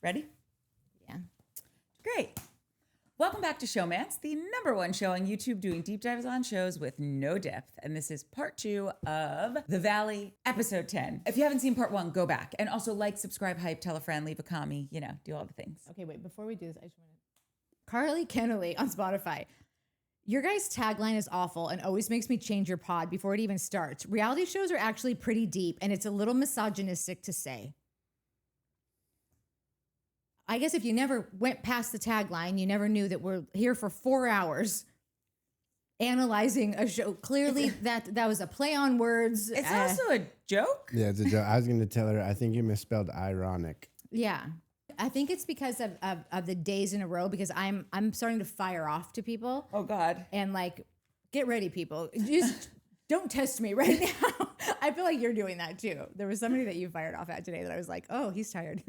Ready? Yeah. Great. Welcome back to Showmance, the #1 show on YouTube doing deep dives on shows with no depth. And this is part 2 of The Valley, episode 10. If you haven't seen part 1, go back. And also like, subscribe, hype, tell a friend, leave a comment, do all the things. Okay, wait, before we do this, I just want to... Carly Kennelly on Spotify. Your guys' tagline is awful and always makes me change your pod before it even starts. Reality shows are actually pretty deep, and it's a little misogynistic to say. I guess if you never went past the tagline, you never knew that we're here for 4 hours analyzing a show. Clearly, that was a play on words. It's also a joke. Yeah, it's a joke. I was going to tell her, I think you misspelled ironic. Yeah. I think it's because of the days in a row, because I'm starting to fire off to people. Oh, God. And like, get ready, people. Just don't test me right now. I feel like you're doing that too. There was somebody that you fired off at today that I was like, oh, he's tired.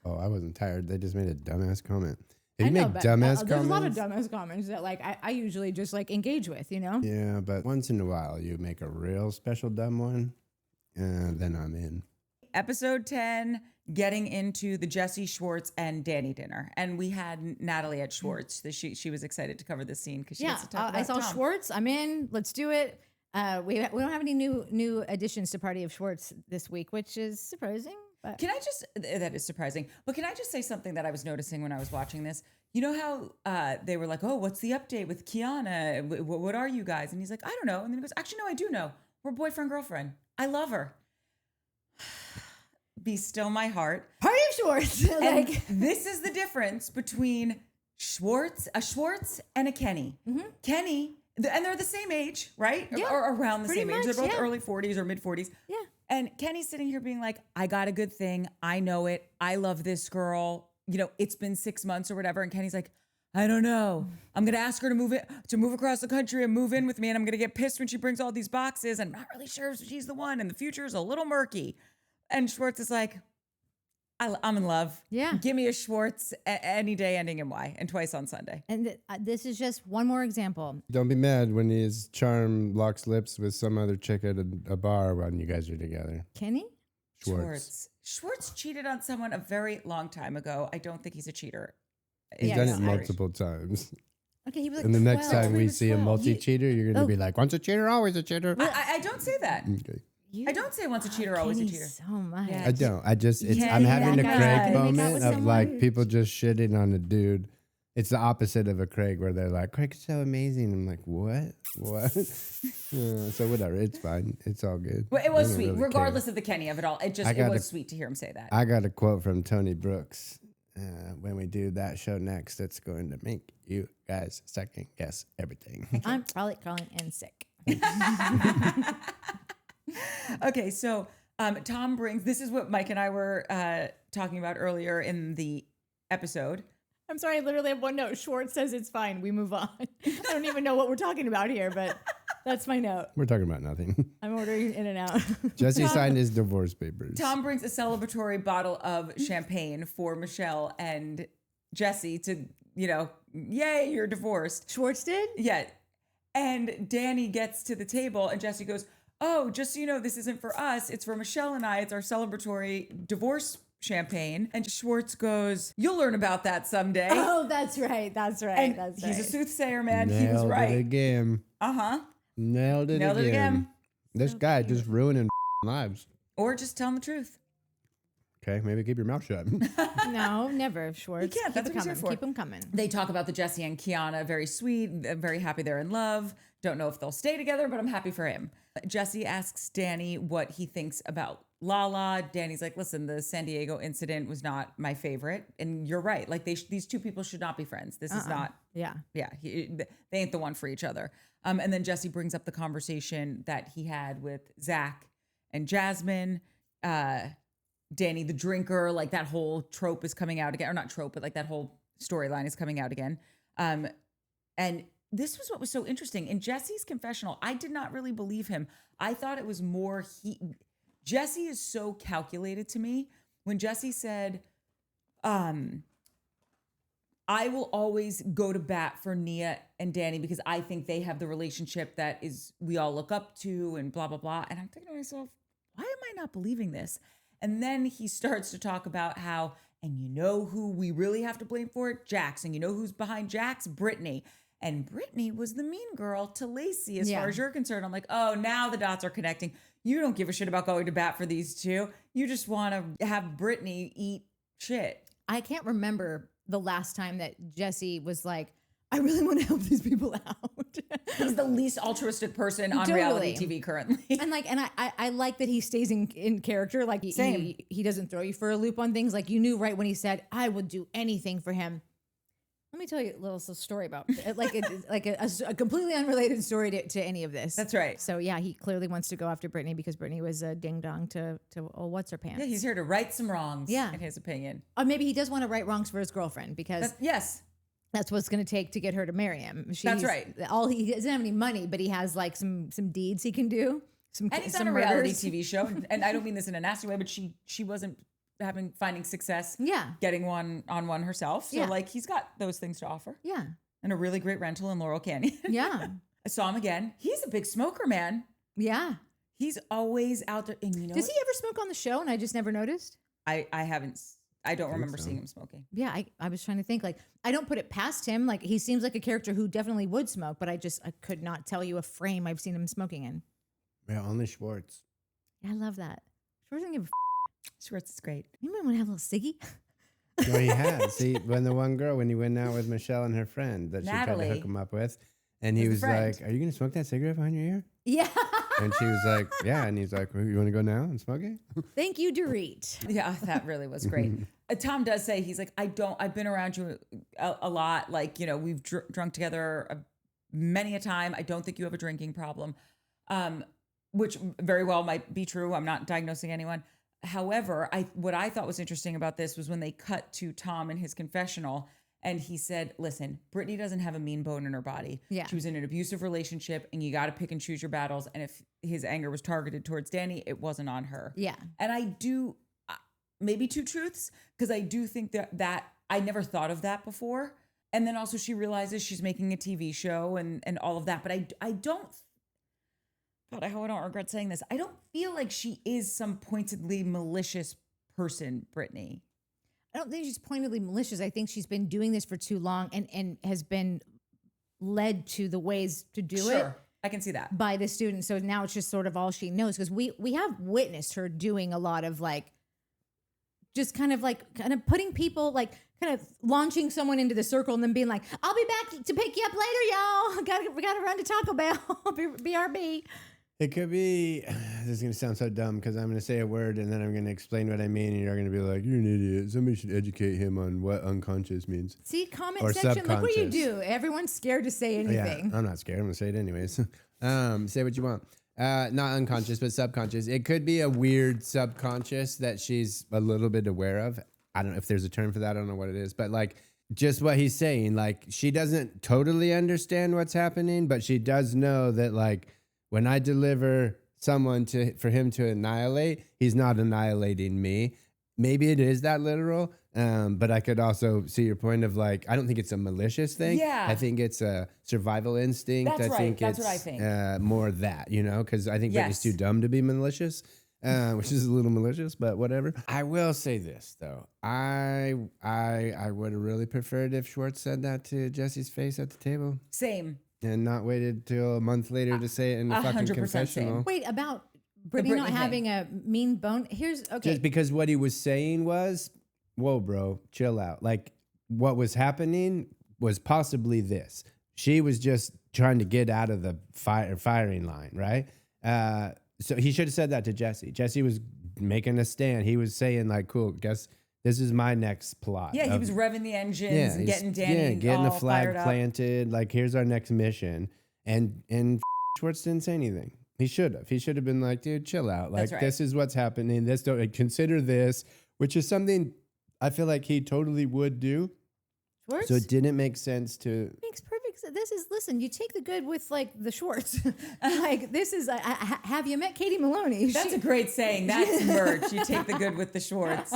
Oh, I wasn't tired. They just made a dumbass comment. If I you know, make but dumbass there's a lot of comments, dumbass comments that like I usually just like engage with, yeah, but once in a while you make a real special dumb one, and then I'm in. Episode 10, getting into the Jesse, Schwartz, and Danny dinner. And we had Natalie at Schwartz. She was excited to cover this scene because she gets to talk about I saw Tom. Schwartz. I'm in. Let's do it. We don't have any new additions to Party of Schwartz this week, which is surprising. But Can I just, that is surprising, but can I just say something that I was noticing when I was watching this? You know how they were like, oh, what's the update with Kiana? What are you guys? And he's like, I don't know. And then he goes, actually, no, I do know. We're boyfriend, girlfriend. I love her. Be still my heart. Party of Schwartz. And this is the difference between a Schwartz and a Kenny. Mm-hmm. Kenny, and they're the same age, right? Yeah, or around the pretty same age. much, They're both yeah. early 40s or mid 40s. Yeah. And Kenny's sitting here being like, I got a good thing. I know it. I love this girl. It's been 6 months or whatever. And Kenny's like, I don't know. I'm going to ask her to move across the country and move in with me. And I'm going to get pissed when she brings all these boxes. I'm not really sure if she's the one. And the future is a little murky. And Schwartz is like, I'm in love. Yeah. Give me a Schwartz any day ending in Y and twice on Sunday. And this is just one more example. Don't be mad when his charm locks lips with some other chick at a bar when you guys are together. Kenny? Schwartz cheated on someone a very long time ago. I don't think he's a cheater. He's Yeah, done he's it Irish. multiple times. Okay, he was like And the next 12. time we see a 12. multi-cheater, you're going to be like, once a cheater, always a cheater. I don't say that. Okay. You I don't say once a cheater, always a Kenny cheater. so much. Yeah. I don't. I'm Yeah, having a that Craig guy. Make out moment with of like someone. people just shitting on a dude. It's the opposite of a Craig where they're like, Craig's so amazing. I'm like, what? So whatever. It's fine. It's all good. Well, it was I don't sweet, really regardless care. of the Kenny of it all. It was sweet to hear him say that. I got a quote from Tony Brooks. When we do that show next, it's going to make you guys second guess everything. I'm probably calling in sick. Okay, so Tom brings, this is what Mike and I were talking about earlier in the episode. I'm sorry, I literally have one note. Schwartz says it's fine. We move on. I don't even know what we're talking about here, but that's my note. We're talking about nothing. I'm ordering In and Out. Jesse signed his divorce papers. Tom brings a celebratory bottle of champagne for Michelle and Jesse to, yay, you're divorced. Schwartz did? Yeah. And Danny gets to the table and Jesse goes, oh, just so you know, this isn't for us. It's for Michelle and I. It's our celebratory divorce champagne. And Schwartz goes, you'll learn about that someday. Oh, that's right. That's right. And that's he's right. a soothsayer, man. He was Nailed right. it again. Uh-huh. Nailed it again. This guy just ruining lives. Or just telling the truth. Okay, maybe keep your mouth shut. No, never, Schwartz. You can't. That's Keep what it he's here coming. for. Keep them coming. They talk about the Jesse and Kiana, very sweet, very happy they're in love. Don't know if they'll stay together, but I'm happy for him. Jesse asks Danny what he thinks about Lala. Danny's like, listen, the San Diego incident was not my favorite. And you're right. Like these two people should not be friends. This is not, Yeah. they ain't the one for each other. And then Jesse brings up the conversation that he had with Zack and Jasmine, Danny the drinker, like that whole trope is coming out again, or not trope, but like that whole storyline is coming out again. And this was what was so interesting. In Jesse's confessional, I did not really believe him. I thought it was more Jesse is so calculated to me. When Jesse said, I will always go to bat for Nia and Danny because I think they have the relationship that is we all look up to and blah, blah, blah. And I'm thinking to myself, why am I not believing this? And then he starts to talk about how And you know who we really have to blame for it? Jax. And you know who's behind Jax? Brittany. And Brittany was the mean girl to Lacey as far as you're concerned. I'm like, oh, now the dots are connecting. You don't give a shit about going to bat for these two. You just want to have Brittany eat shit. I can't remember the last time that Jesse was like, I really want to help these people out. He's the least altruistic person on reality TV currently. And I like that he stays in character. Like he doesn't throw you for a loop on things. Like you knew right when he said, I would do anything for him. Let me tell you a little story about a completely unrelated story to any of this. That's right. So yeah, he clearly wants to go after Brittany because Brittany was a ding dong to what's her pants. Yeah, he's here to right some wrongs. Yeah. In his opinion. Or maybe he does want to right wrongs for his girlfriend because yes. That's what's going to take to get her to marry him. That's right. He doesn't have any money, but he has like some deeds he can do. And he's on a reality TV show, and I don't mean this in a nasty way, but she wasn't finding success. Yeah, getting one on one herself. So like he's got those things to offer. Yeah, and a really great rental in Laurel Canyon. Yeah, I saw him again. He's a big smoker, man. Yeah, he's always out there. And you know, does he ever smoke on the show? And I just never noticed. I haven't. I don't remember seeing him smoking. Yeah, I was trying to think. Like, I don't put it past him. Like, he seems like a character who definitely would smoke, but I could not tell you a frame I've seen him smoking in. Yeah, only Schwartz. Yeah, I love that. Schwartz doesn't give a Schwartz is great. You might want to have a little ciggy. No, he has. See, when the one girl, when he went out with Michelle and her friend that Natalie, she tried to hook him up with, and he was like, "Are you going to smoke that cigarette behind your ear?" Yeah. And she was like, "Yeah." And he's like, well, "You want to go now and smoke it?" Thank you, Dorit. Yeah, that really was great. Tom does say, he's like, I've been around you a lot. Like, you know, we've drunk together many a time. I don't think you have a drinking problem, which very well might be true. I'm not diagnosing anyone. However, what I thought was interesting about this was when they cut to Tom in his confessional and he said, listen, Brittany doesn't have a mean bone in her body. Yeah. She was in an abusive relationship and you got to pick and choose your battles. And if his anger was targeted towards Danny, it wasn't on her. Yeah. And I do, maybe two truths, because I do think that I never thought of that before. And then also she realizes she's making a TV show and all of that. But I don't, God, I hope I don't regret saying this. I don't feel like she is some pointedly malicious person, Brittany. I don't think she's pointedly malicious. I think she's been doing this for too long and has been led to the ways to do it. I can see that. By the student. So now it's just sort of all she knows because we have witnessed her doing a lot of like, just kind of putting people like kind of launching someone into the circle and then being like, I'll be back to pick you up later, y'all. We gotta run to Taco Bell. BRB. It could be, this is going to sound so dumb because I'm going to say a word and then I'm going to explain what I mean and you're going to be like, you're an idiot. Somebody should educate him on what unconscious means. See, comment or section, look what you do. Everyone's scared to say anything. Yeah, I'm not scared. I'm going to say it anyways. Say what you want. Not unconscious, but subconscious. It could be a weird subconscious that she's a little bit aware of. I don't know if there's a term for that. I don't know what it is, but like just what he's saying, like she doesn't totally understand what's happening, but she does know that like, when I deliver someone for him to annihilate, he's not annihilating me. Maybe it is that literal, but I could also see your point of like, I don't think it's a malicious thing. Yeah. I think it's a survival instinct. That's I think That's it's what I think. More that, you know, because I think Brittany's too dumb to be malicious, which is a little malicious, but whatever. I will say this though, I would have really preferred if Schwartz said that to Jesse's face at the table. Same. And not waited till a month later to say it in the fucking confessional. Wait, about Brittany not having a mean bone? Here's, okay. Just because what he was saying was, whoa, bro, chill out. Like, what was happening was possibly this. She was just trying to get out of the firing line, right? So he should have said that to Jesse. Jesse was making a stand. He was saying, like, cool, guess this is my next plot. Yeah, he was revving the engines and getting Danny getting all a flag fired planted. Like, here's our next mission. And Schwartz didn't say anything. He should have. He should have been like, dude, chill out. Like, this is what's happening. Consider this, which is something I feel like he totally would do. Schwartz? So it didn't make sense to. Makes perfect sense. Listen, you take the good with like the Schwartz. Like, this is, have you met Katie Maloney? That's a great saying. That's merch. You take the good with the Schwartz.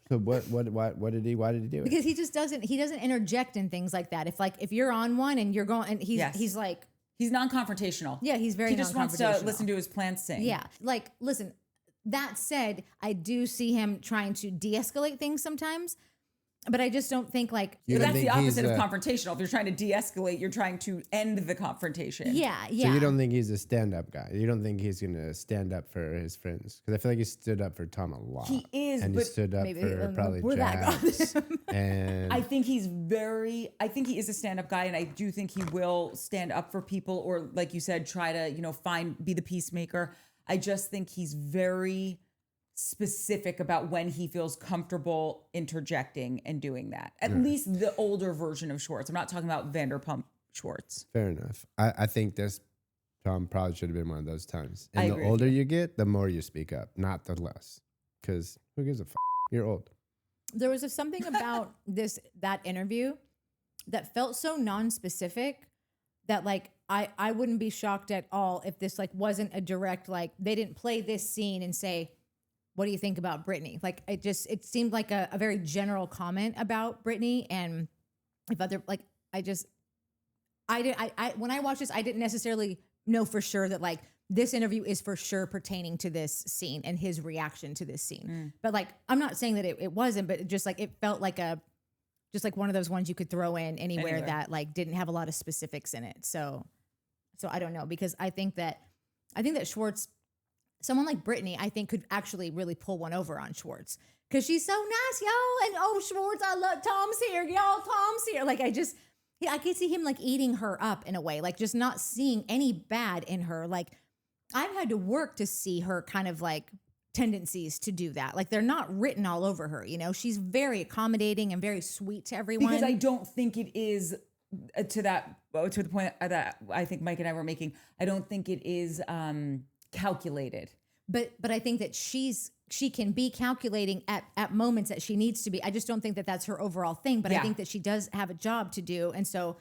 So why did he do it? Because he just doesn't interject in things like that. If you're on one and you're going, and he's like. He's non-confrontational. Yeah, he's very He just wants to listen to his plants sing. Yeah. Like, listen, that said, I do see him trying to de-escalate things sometimes, but I just don't think like You But don't that's the think he's opposite of a- confrontational. If you're trying to de-escalate, you're trying to end the confrontation. yeah. So you don't think he's a stand-up guy? You don't think he's gonna stand up for his friends? Because I feel like he stood up for Tom a lot. He is, and he but stood up maybe for probably we're that Jazz. And I think he is a stand-up guy, and I do think he will stand up for people, or like you said, try to, be the peacemaker. I just think he's very specific about when he feels comfortable interjecting and doing that. At least the older version of Schwartz. I'm not talking about Vanderpump Schwartz. fair enough. I think this Tom probably should have been one of those times. And I the agree with older you get, the more you speak up, not the less. Because who gives a f? You're old. There was something about that interview that felt so non-specific that like I wouldn't be shocked at all if this like wasn't a direct, like they didn't play this scene and say, what do you think about Brittany? Like it seemed like a very general comment about Brittany, and if other like I when I watched this, I didn't necessarily know for sure that like this interview is for sure pertaining to this scene and his reaction to this scene. But like I'm not saying that it wasn't, but just like it felt like just like one of those ones you could throw in anywhere that like didn't have a lot of specifics in it. So I don't know, because I think that Schwartz, someone like Brittany, I think could actually really pull one over on Schwartz because she's so nice, y'all. And oh, Schwartz, I love Tom's here, y'all. Tom's here. Like I could see him like eating her up in a way, like just not seeing any bad in her. Like I've had to work to see her kind of like tendencies to do that. Like they're not written all over her, she's very accommodating and very sweet to everyone. Because I don't think it is to the point that I think Mike and I were making. I don't think it is calculated. But I think that she can be calculating at moments that she needs to be. I just don't think that that's her overall thing. But I think that she does have a job to do, and so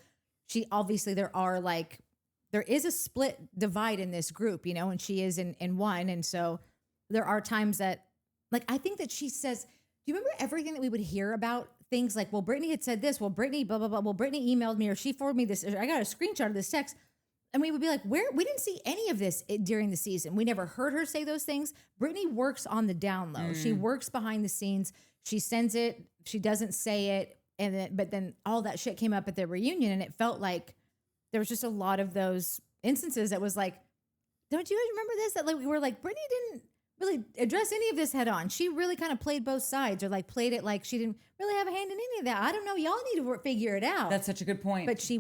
she obviously there is a split divide in this group, and she is in one, and so there are times that like I think that she says, do you remember everything that we would hear about things like, well, Brittany had said this, well, Brittany blah blah blah, well, Brittany emailed me or she forwarded me this, or I got a screenshot of this text. And we would be like, we didn't see any of this during the season. We never heard her say those things. Brittany works on the down low. She works behind the scenes. She sends it. She doesn't say it. But then all that shit came up at the reunion, and it felt like there was just a lot of those instances that was like, don't you guys remember this? That like we were like, Brittany didn't really address any of this head on. She really kind of played both sides, or like played it like she didn't really have a hand in any of that. I don't know. Y'all need to figure it out. That's such a good point. But she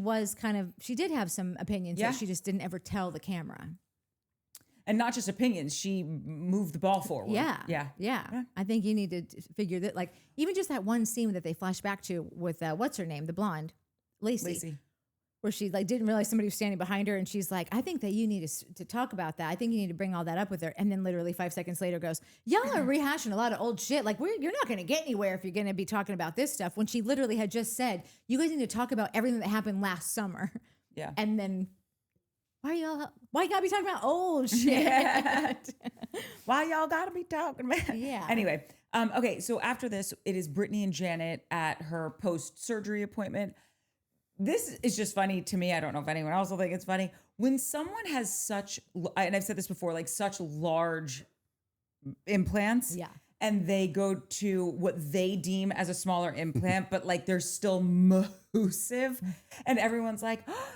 did have some opinions that she just didn't ever tell the camera. And not just opinions, she moved the ball forward. Yeah. I think you need to figure that, like, even just that one scene that they flash back to with, what's her name? The blonde, Lacey. Where she like didn't realize somebody was standing behind her, and she's like, I think that you need to talk about that. I think you need to bring all that up with her. And then literally 5 seconds later goes, y'all are rehashing a lot of old shit. Like you're not going to get anywhere if you're going to be talking about this stuff, when she literally had just said, you guys need to talk about everything that happened last summer. Yeah. And then why you gotta be talking about old shit? Yeah. Why y'all gotta be talking about? Yeah. Anyway, okay, so after this, it is Brittany and Janet at her post-surgery appointment. This is just funny to me. I don't know if anyone else will think it's funny. When someone has such, and I've said this before, like such large implants. Yeah. And they go to what they deem as a smaller implant, but like they're still massive. And everyone's like, oh,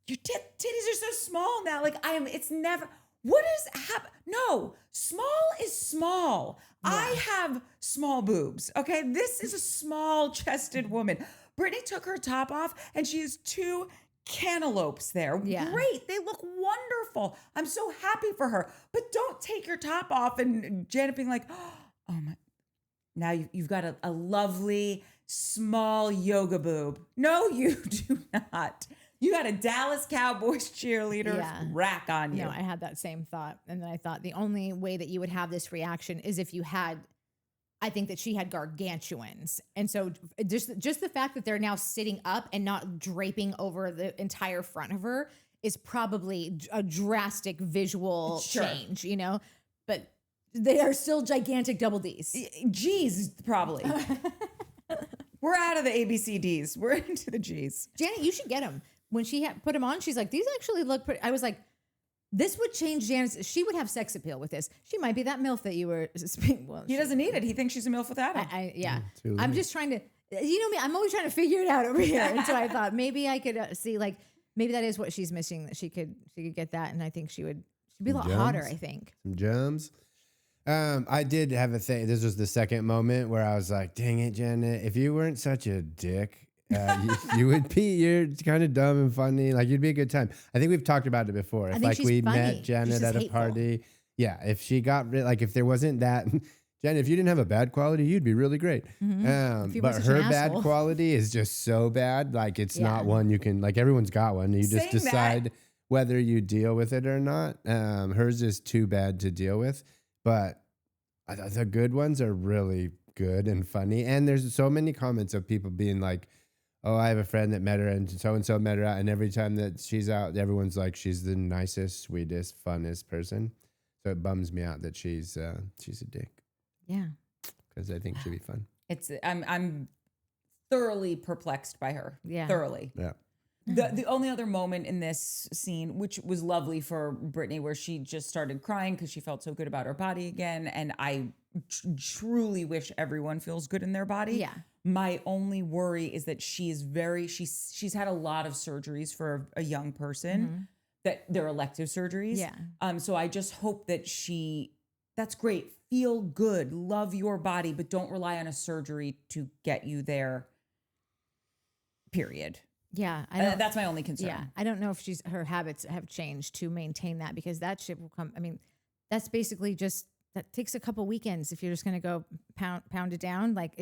your titties are so small now. Like it's never, what is happening? No, small is small. Yeah. I have small boobs. Okay. This is a small chested woman. Brittany took her top off and she has 2 cantaloupes there. Yeah. Great. They look wonderful. I'm so happy for her. But don't take your top off and Janet being like, oh my, now you've got a lovely small yoga boob. No, you do not. You got a Dallas Cowboys cheerleader rack on you. No, I had that same thought. And then I thought the only way that you would have this reaction is if you had, I think that she had gargantuans. And so just the fact that they're now sitting up and not draping over the entire front of her is probably a drastic visual change, but they are still gigantic double Ds. G's, probably. We're out of the ABCDs. We're into the G's. Janet, you should get them. When she put them on, she's like, these actually look pretty. I was like, This would change Janice. She would have sex appeal with this. She might be that MILF that you were speaking. Well, He doesn't need it. He thinks she's a MILF without him. Yeah. Too I'm late. just trying to, you know me, I'm always trying to figure it out over here. And so I thought maybe I could see, like, maybe that is what she's missing, that she could get that. And I think she'd be a lot hotter, I think. Some gems. I did have a thing. This was the second moment where I was like, dang it, Janet, if you weren't such a dick, you would be, you're kind of dumb and funny. Like, you'd be a good time. I think we've talked about it before. If think like she's we funny. met She's Janet just at a hateful. party. Yeah. If she got like, if there wasn't that, Janet, if you didn't have a bad quality, you'd be really great. If you But weren't such her an bad asshole. quality is just so bad. Like, it's not one you can, like, everyone's got one. You just Saying that- decide whether you deal with it or not. Hers is too bad to deal with, but the good ones are really good and funny. And there's so many comments of people being like, oh, I have a friend that met her and so met her out. And every time that she's out, everyone's like, she's the nicest, sweetest, funnest person. So it bums me out that she's a dick, Yeah. because I think she'd be fun. I'm thoroughly perplexed by her. Yeah. Thoroughly. Yeah. The only other moment in this scene, which was lovely for Brittany, where she just started crying because she felt so good about her body again. And I truly wish everyone feels good in their body. Yeah. My only worry is that she's had a lot of surgeries for a young person, that they're elective surgeries. Yeah. So I just hope that that's great. Feel good, love your body, but don't rely on a surgery to get you there. Period. Yeah. That's my only concern. Yeah. I don't know if her habits have changed to maintain that, because that shit will come. I mean, that's basically just, that takes a couple weekends if you're just going to go pound it down. Like,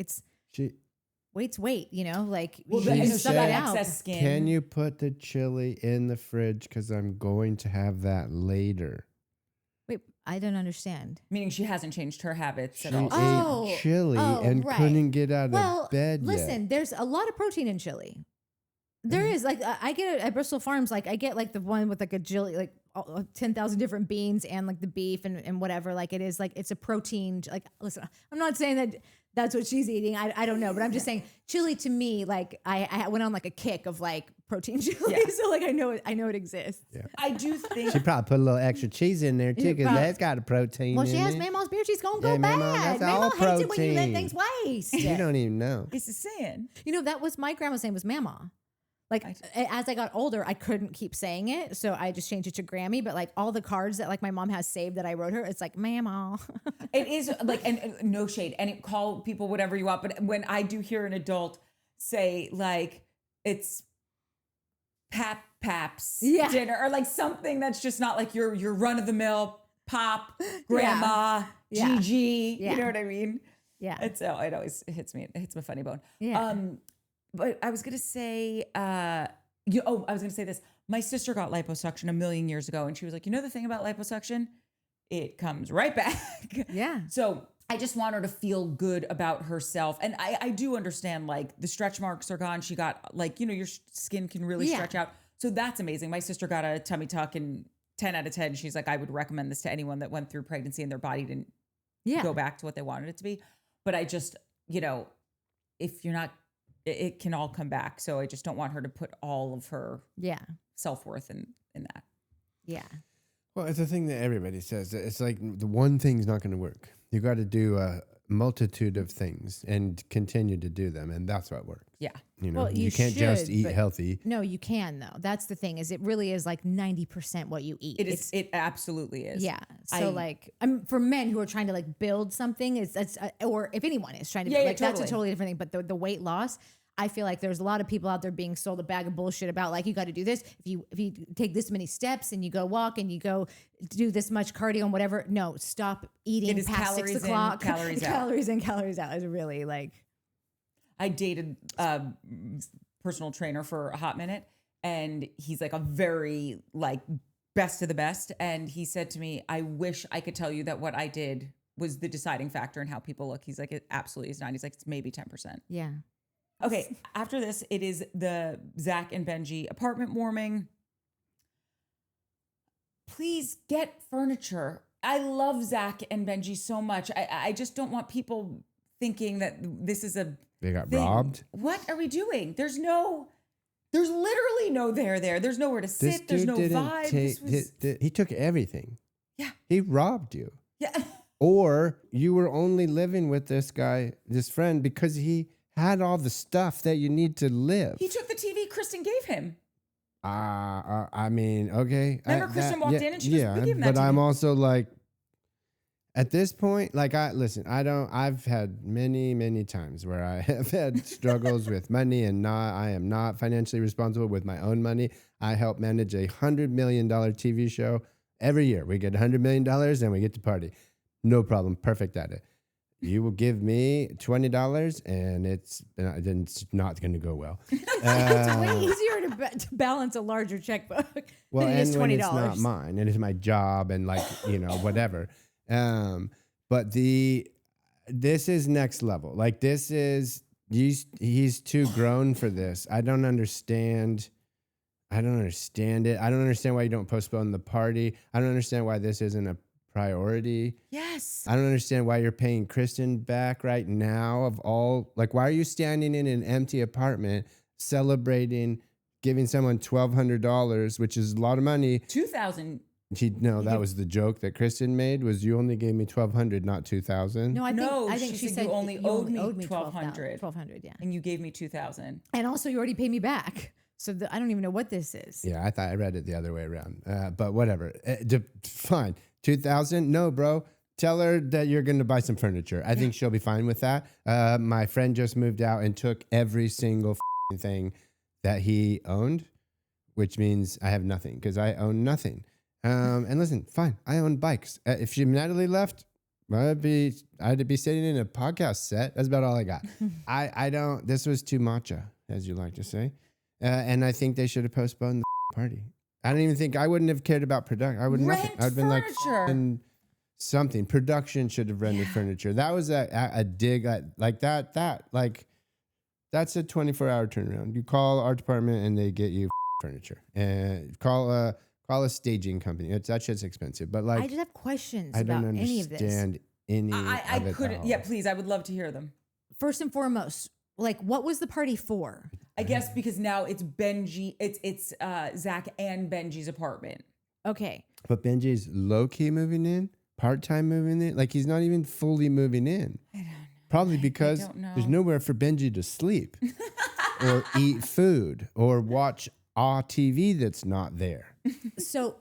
weight's weight, you know, like, Well, you and can She some suck of it that out. excess skin. Can you put the chili in the fridge? Because I'm going to have that later. Wait, I don't understand. Meaning she hasn't changed her habits She at all. Oh, ate chili oh, and right. couldn't get out Well, of bed listen, yet. there's a lot of protein in chili. There is, like, I get it at Bristol Farms. Like, I get like the one with like a chili, like 10,000 different beans and like the beef and whatever. Like, it is like, it's a protein. Like, listen, I'm not saying that that's what she's eating. I don't know, but I'm just saying chili to me, like, I went on like a kick of like protein chili. Yeah. So like, I know it exists. I do think She probably put a little extra cheese in there too, because probably- that's got a protein Well, in she has it. Mama's beer. She's going to Yeah, go Mama, bad. that's all Mama hates it when you let protein. things waste. You don't even know. it's a sin. You know, that was my grandma's name was Mama. Like, as I got older, I couldn't keep saying it, so I just changed it to Grammy. But like all the cards that like my mom has saved that I wrote her, it's like Mama. It is like, and no shade, and call people whatever you want. But when I do hear an adult say like it's Pap's Yeah. dinner, or like something that's just not like your run of the mill Pop, Grandma, Yeah. Gigi. Yeah. You know what I mean? Yeah. It always hits me. It hits my funny bone. Yeah. But I was gonna say, I was gonna say this. My sister got liposuction a million years ago, and she was like, you know the thing about liposuction, it comes right back. Yeah. So I just want her to feel good about herself, and I do understand like the stretch marks are gone. She got like, your skin can really Yeah. stretch out, so that's amazing. My sister got a tummy tuck, and 10 out of 10. She's like, I would recommend this to anyone that went through pregnancy and their body didn't Yeah. go back to what they wanted it to be. But I just, if you're not, it can all come back. So I just don't want her to put all of her Yeah. self-worth in that. Yeah. Well, it's a thing that everybody says. It's like the one thing's not going to work. You got to do a multitude of things and continue to do them, and that's what works. Yeah. Well, you you can't just should, eat but- healthy. No, you can though. That's the thing. Is it really is like 90% what you eat. It is. It absolutely is. Yeah. So for men who are trying to like build something, or if anyone is trying to, Yeah, that's a totally. totally different thing. But the weight loss, I feel like there's a lot of people out there being sold a bag of bullshit about like, you got to do this. If you take this many steps and you go walk and you go do this much cardio and whatever, no, stop eating It is past calories 6 in, o'clock. calories out. Calories in, calories out is really like, I dated a personal trainer for a hot minute, and he's like a very like best of the best. And he said to me, I wish I could tell you that what I did was the deciding factor in how people look. He's like, it absolutely is not. He's like, it's maybe 10%. yeah. Okay, after this, it is the Zack and Benji apartment warming. Please get furniture. I love Zack and Benji so much. I just don't want people thinking that this is a They got thing. robbed. What are we doing? There's no There's literally no there. There's nowhere to This sit. There's dude no didn't vibe. take. This was, He took everything. yeah. He robbed you. Yeah. Or you were only living with this guy, this friend, because he had all the stuff that you need to live. He took the TV Kristen gave him. I mean, okay. Remember Kristen walked in and she goes, "We gave him that but TV." I'm also like, at this point, like I've had many times where I have had struggles with money and I am not financially responsible with my own money. I help manage $100 million TV show every year. We get $100 million and we get to party. No problem. Perfect at it. You will give me $20 and it's not going to go well. It's way easier to balance a larger checkbook Well, than it is and when $20. it's not mine and it's my job and like, whatever. But this is next level. Like this is, he's too grown for this. I don't understand it. I don't understand why you don't postpone the party. I don't understand why this isn't a priority. Yes. I don't understand why you're paying Kristen back right now of all, like, why are you standing in an empty apartment celebrating giving someone $1,200, which is a lot of money. $2,000. That was the joke that Kristen made, was you only gave me $1,200, not $2,000. No, I think she said you only owed me $1,200. $1,200, yeah. And you gave me $2,000. And also, you already paid me back. So I don't even know what this is. Yeah, I thought I read it the other way around. But whatever. Fine. $2,000? No, bro. Tell her that you're going to buy some furniture. I think she'll be fine with that. My friend just moved out and took every single thing that he owned, which means I have nothing because I own nothing. And listen, fine. I own bikes. If Natalie left, I'd be sitting in a podcast set. That's about all I got. I don't. This was too matcha, as you like to say. And I think they should have postponed the party. I don't even think I wouldn't have cared about production. I would nothing. I'd been like something. Production should have rented furniture. That was a dig at like that. That's a 24-hour turnaround. You call our department and they get you furniture. And call a staging company. That shit's expensive. But like, I just have questions I about don't any of this. understand any I of it couldn't. all. Yeah, please. I would love to hear them. First and foremost, like, what was the party for? I guess because now it's Benji, it's Zack and Benji's apartment. Okay. But Benji's low-key moving in, part-time moving in. Like, he's not even fully moving in. I don't know. Probably because there's nowhere for Benji to sleep or eat food or watch TV that's not there. So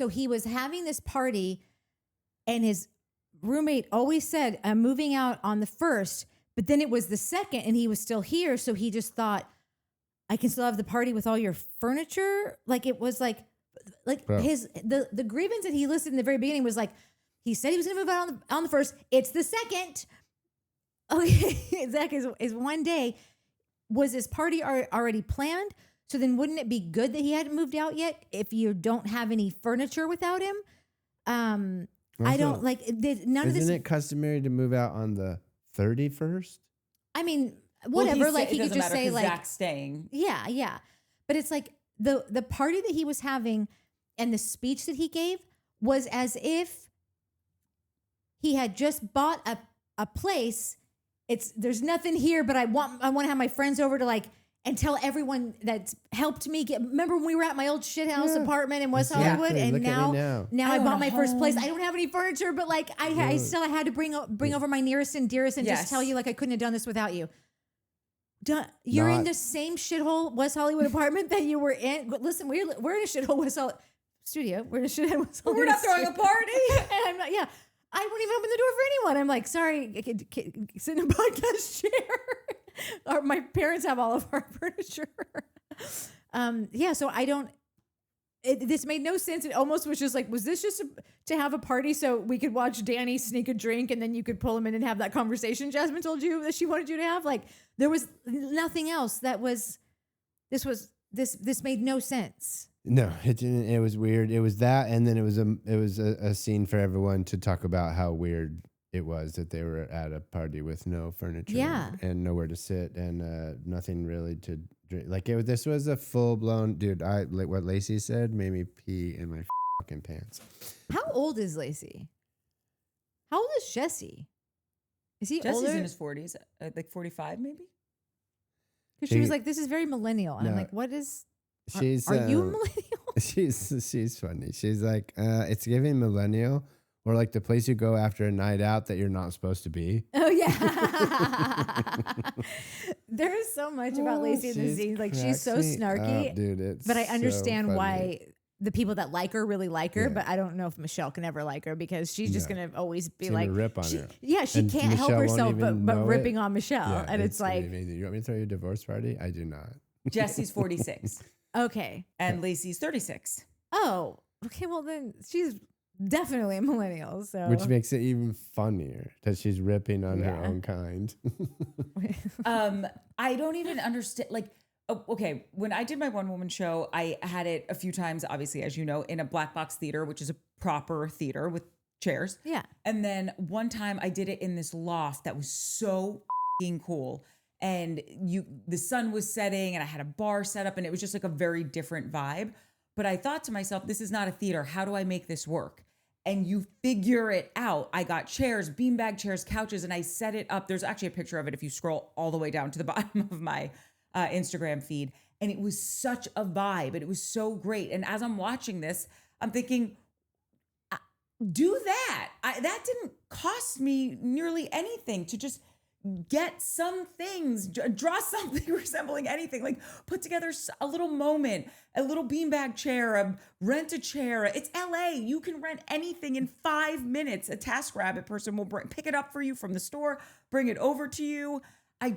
he was having this party and his roommate always said, I'm moving out on the 1st, but then it was the 2nd and he was still here. So he just thought, I can still have the party with all your furniture. Like, it was like Bro. the grievance that he listed in the very beginning was like, he said he was going to move out on the 1st. It's the 2nd. Okay, Zack is one day. Was his party already planned? So then wouldn't it be good that he hadn't moved out yet if you don't have any furniture without him? I don't like none of this. Isn't it customary to move out on the 31st? I mean, whatever. Like, he could just say like Zack's staying. Yeah. But it's like the party that he was having and the speech that he gave was as if he had just bought a place. There's nothing here, but I want to have my friends over to like and tell everyone that's helped me get. Remember when we were at my old shithouse apartment in West Hollywood, and now I bought my first place. I don't have any furniture, but like I still had to bring over my nearest and dearest and just tell you like I couldn't have done this without you. You're in the same shithole West Hollywood apartment that you were in. Listen, we're in a shithole West Hollywood studio. We're in a shithole West Hollywood. We're not throwing a party. And I'm not. Yeah. I won't even open the door for anyone. I'm like, sorry, I could sit in a podcast chair. Or my parents have all of our furniture. So I don't. This made no sense. It almost was just like, was this just to have a party so we could watch Danny sneak a drink and then you could pull him in and have that conversation Jasmine told you that she wanted you to have? Like, there was nothing else that was. This made no sense. No, it didn't. It was weird. It was that, and then it was a scene for everyone to talk about how weird it was that they were at a party with no furniture, and nowhere to sit, and nothing really to drink. Like this was a full blown dude. What Lacey said made me pee in my fucking pants. How old is Lacey? How old is Jesse? Is he Jesse's older? in his 40s, like 45 maybe. Because she was like, this is very millennial. And I'm No. like, what is, She's are you a millennial? she's funny. She's like, it's giving millennial, or like the place you go after a night out that you're not supposed to be. Oh, yeah. There is so much about Lacey in the She's scene. Like, she's so cracks me snarky. up, dude. It's But I so understand funny. why the people that like her really like her. Yeah. But I don't know if Michelle can ever like her because she's just No. going to always be She's gonna like, rip on she, her. yeah, she And can't help Michelle won't herself even but know ripping it. on Michelle. Yeah, And it's gonna be like, amazing. You want me to throw you a divorce party? I do not. Jesse's 46 okay. and Lacey's 36. Oh, okay. Well, then she's definitely a millennial. So Which makes it even funnier that she's ripping on her Yeah. own kind. I don't even understand. Like, okay, when I did my one woman show, I had it a few times, obviously, as you know, in a black box theater, which is a proper theater with chairs. yeah. And then one time I did it in this loft that was so f***ing cool. And the sun was setting and I had a bar set up and it was just like a very different vibe. But I thought to myself, this is not a theater. How do I make this work? And you figure it out. I got chairs, beanbag chairs, couches, and I set it up. There's actually a picture of it if you scroll all the way down to the bottom of my Instagram feed. And it was such a vibe and it was so great. And as I'm watching this, I'm thinking, do that. That didn't cost me nearly anything to just get some things, draw something resembling anything, like put together a little moment, a little beanbag chair, rent a chair. It's LA. You can rent anything in 5 minutes. A TaskRabbit person will pick it up for you from the store, bring it over to you. I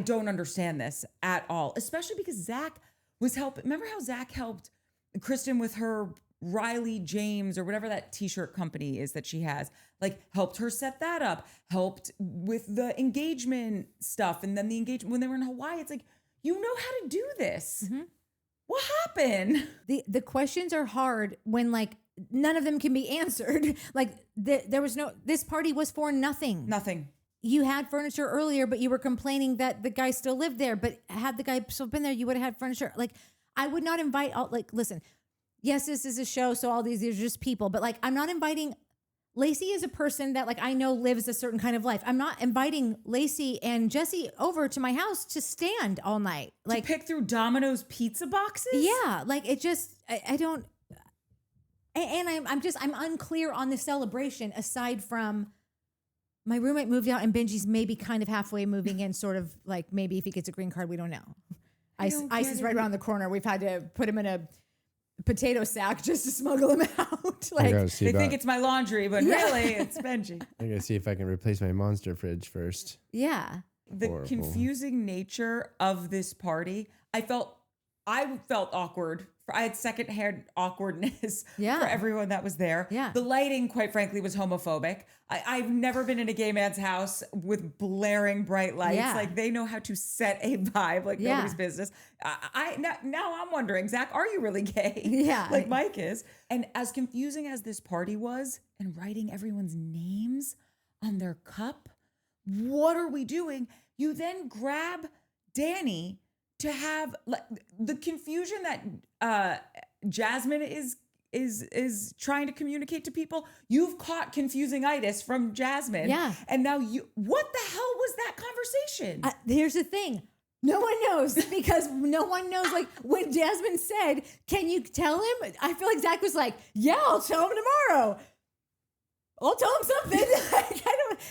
don't understand this at all, especially because Zack was helping. Remember how Zack helped Kristen with her Riley James or whatever that t-shirt company is that she has, like helped her set that up, helped with the engagement stuff. And then the engagement when they were in Hawaii, it's like, you know how to do this. Mm-hmm. What happened? The questions are hard when like none of them can be answered. Like there was this party was for nothing. Nothing. You had furniture earlier, but you were complaining that the guy still lived there. But had the guy still been there, you would have had furniture. Like I would not invite listen, yes, this is a show, so all these are just people, but like I'm not inviting Lacey is a person that like I know lives a certain kind of life. I'm not inviting Lacey and Jesse over to my house to stand all night. Like to pick through Domino's pizza boxes? yeah, like it just I don't and I'm unclear on the celebration aside from my roommate moved out and Benji's maybe kind of halfway moving in, sort of like maybe if he gets a green card, we don't know. Ice is right around the corner. We've had to put him in a potato sack just to smuggle him out. Like I They think it's my laundry, but really it's Benji. I gotta see if I can replace my monster fridge first. yeah. The Horrible. confusing nature of this party, I felt awkward. I had secondhand awkwardness Yeah. for everyone that was there. Yeah. The lighting, quite frankly, was homophobic. I've never been in a gay man's house with blaring bright lights. Yeah. Like they know how to set a vibe like Yeah. nobody's business. Now I'm wondering, Zach, are you really gay? Yeah. Like Mike is. And as confusing as this party was and writing everyone's names on their cup, what are we doing? You then grab Danny to have like the confusion that Jasmine is trying to communicate to people. You've caught confusing-itis from Jasmine. Yeah. And now what the hell was that conversation? Here's the thing. No one knows because no one knows. Like when Jasmine said, "Can you tell him?" I feel like Zach was like, "Yeah, I'll tell him tomorrow. I'll tell him something." Like,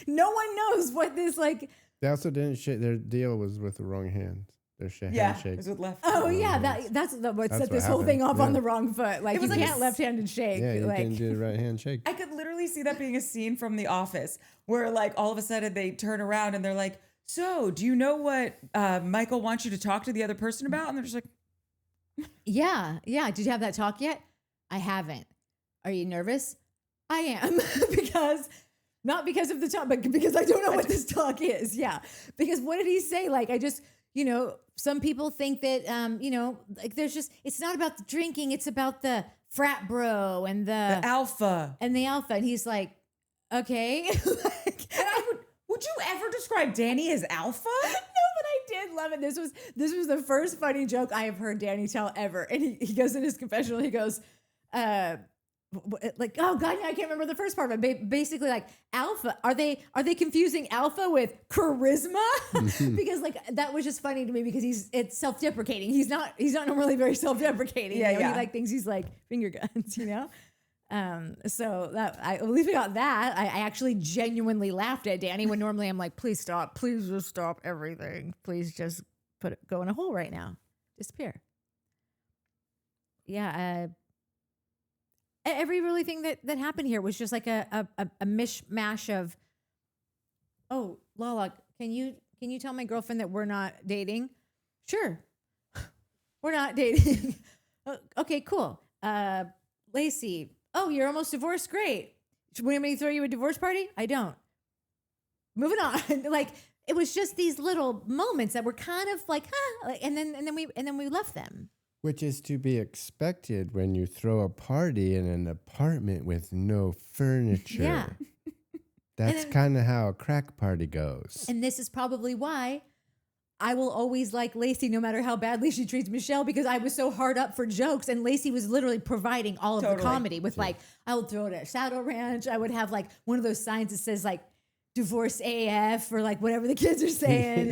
no one knows what this like. They also didn't shake. Their deal was with the wrong hand. Their Yeah, handshake. it was with left. Oh yeah, that's what set what this whole thing happened. off on Yeah. the wrong foot. Like It was you like can't left-handed shake. Yeah, you like didn't do the right handshake. I could literally see that being a scene from The Office where like all of a sudden they turn around and they're like, "So, do you know what Michael wants you to talk to the other person about?" And they're just like, yeah. Did you have that talk yet? I haven't. Are you nervous? I am because. Not because of the talk, but because I don't know what this talk is. Yeah. Because what did he say? Like, I just, some people think that, like there's just, it's not about the drinking. It's about the frat bro and the alpha. And the alpha. And he's like, okay. And would you ever describe Danny as alpha? No, but I did love it. This was the first funny joke I have heard Danny tell ever. And he goes in his confessional, he goes, like, oh God, yeah, I can't remember the first part, but basically like alpha. Are they confusing alpha with charisma? Because like that was just funny to me because it's self-deprecating. He's not normally very self-deprecating. Yeah, you know? yeah. He like thinks he's like finger guns, you know? So that at least we got that. I actually genuinely laughed at Danny when normally I'm like, please stop, please just stop everything. Please just go in a hole right now. Disappear. Yeah, every really thing that happened here was just like a mishmash of, oh, Lala, can you tell my girlfriend that we're not dating? Sure. We're not dating. Okay, cool. Lacey, oh, you're almost divorced? Great. Should we throw you a divorce party? I don't. Moving on. Like, it was just these little moments that were kind of like, huh, like, and then we left them. Which is to be expected when you throw a party in an apartment with no furniture. Yeah. That's kind of how a crack party goes. And this is probably why I will always like Lacey no matter how badly she treats Michelle, because I was so hard up for jokes and Lacey was literally providing all of the comedy with like, I would throw it at Shadow Ranch. I would have like one of those signs that says like divorce AF or like whatever the kids are saying.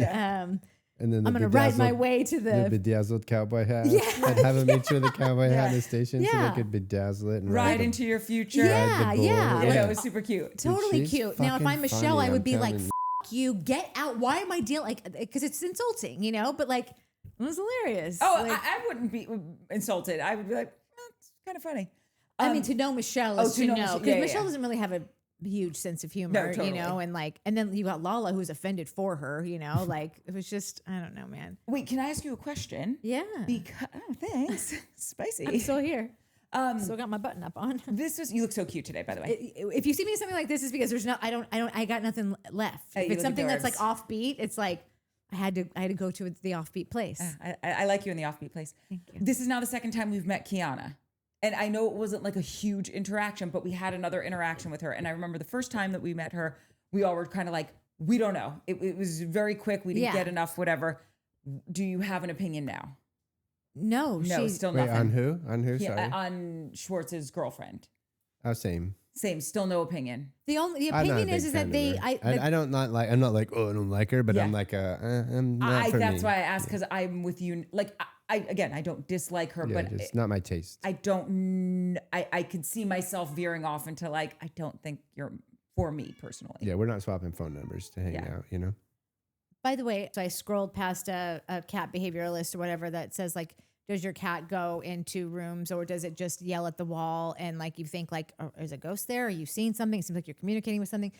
And then I'm going to ride my way to the bedazzled cowboy hat. Yeah. I'd have them each with a cowboy hat in the station so Yeah. they could bedazzle it and Ride into your future. Yeah, the bull. yeah. Yeah, Like, it was super cute. totally she's cute. Now, if fucking I'm Michelle, funny, I would I'm be like, telling F you, get out. Why am I dealing like, because it's insulting, you know, but like, it was hilarious. Oh, Like, I wouldn't be insulted. I would be like, it's kind of funny. I mean, to know Michelle is to know, Michelle- because yeah, Michelle yeah. doesn't really have a huge sense of humor, totally. you know, and like, and then you got Lala who's offended for her, you know, like it was just, I don't know, man. Wait, can I ask you a question? Yeah. Because thanks, spicy. I'm still here. Still got my button up on. You look so cute today, by the way. If you see me in something like this, it's because there's no, I got nothing left. Hey, If you it's look something that's like adorbs. offbeat, it's like, I had to go to the offbeat place. I like you in the offbeat place. Thank you. This is now the second time we've met Kiana. And I know it wasn't like a huge interaction, but we had another interaction with her. And I remember the first time that we met her, we all were kind of like, we don't know. It was very quick. We didn't Yeah. get enough, whatever. Do you have an opinion now? No, No, she's still Wait, nothing. on who? On who? Yeah, Sorry. on Schwartz's girlfriend. Oh, same. Same, still no opinion. the I'm not a opinion big is fan that of they, her. I don't not like. I'm not like, oh, I don't like her, but Yeah. I'm like, I'm not for That's me. why I asked, because I'm with you. Like, I don't dislike her, Yeah, but just not my taste. I don't. I could see myself veering off into like, I don't think you're for me personally. Yeah, we're not swapping phone numbers to hang Yeah. out. You know. By the way, so I scrolled past a cat behavioralist or whatever that says like, does your cat go into rooms or does it just yell at the wall and like you think like, oh, is a ghost there? Are you seeing something? It seems like you're communicating with something.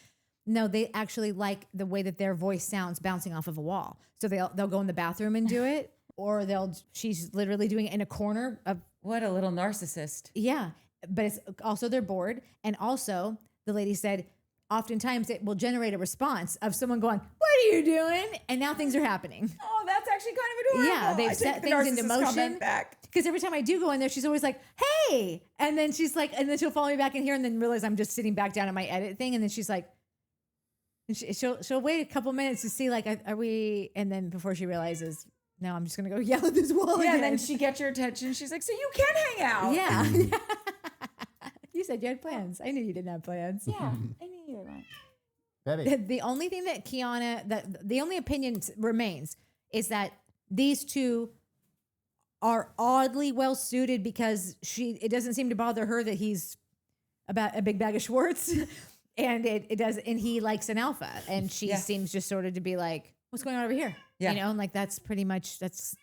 No, they actually like the way that their voice sounds bouncing off of a wall. So they'll go in the bathroom and do it, or she's literally doing it in a corner of, What a little narcissist. yeah. But it's also they're bored, and also the lady said oftentimes it will generate a response of someone going, "What are you doing?" And now things are happening. Oh, that's actually kind of adorable. Yeah, they've I set take the things into narcissist comment motion. back. Because every time I do go in there, she's always like, "Hey," and then she's like, and then she'll follow me back in here, and then realize I'm just sitting back down at my edit thing, and then she's like, and she'll wait a couple minutes to see like, are we? And then before she realizes, no, I'm just gonna go yell at this wall Yeah, again. and then she gets your attention. She's like, so you can hang out. Yeah. You said you had plans. I knew you didn't have plans. Yeah, I knew you were right. Betty. The only thing that the only opinion remains is that these two are oddly well suited because it doesn't seem to bother her that he's about a big bag of Schwartz, and it does, and he likes an alpha, and she Yeah. seems just sort of to be like, what's going on over here? Yeah. You know, and like that's pretty much that's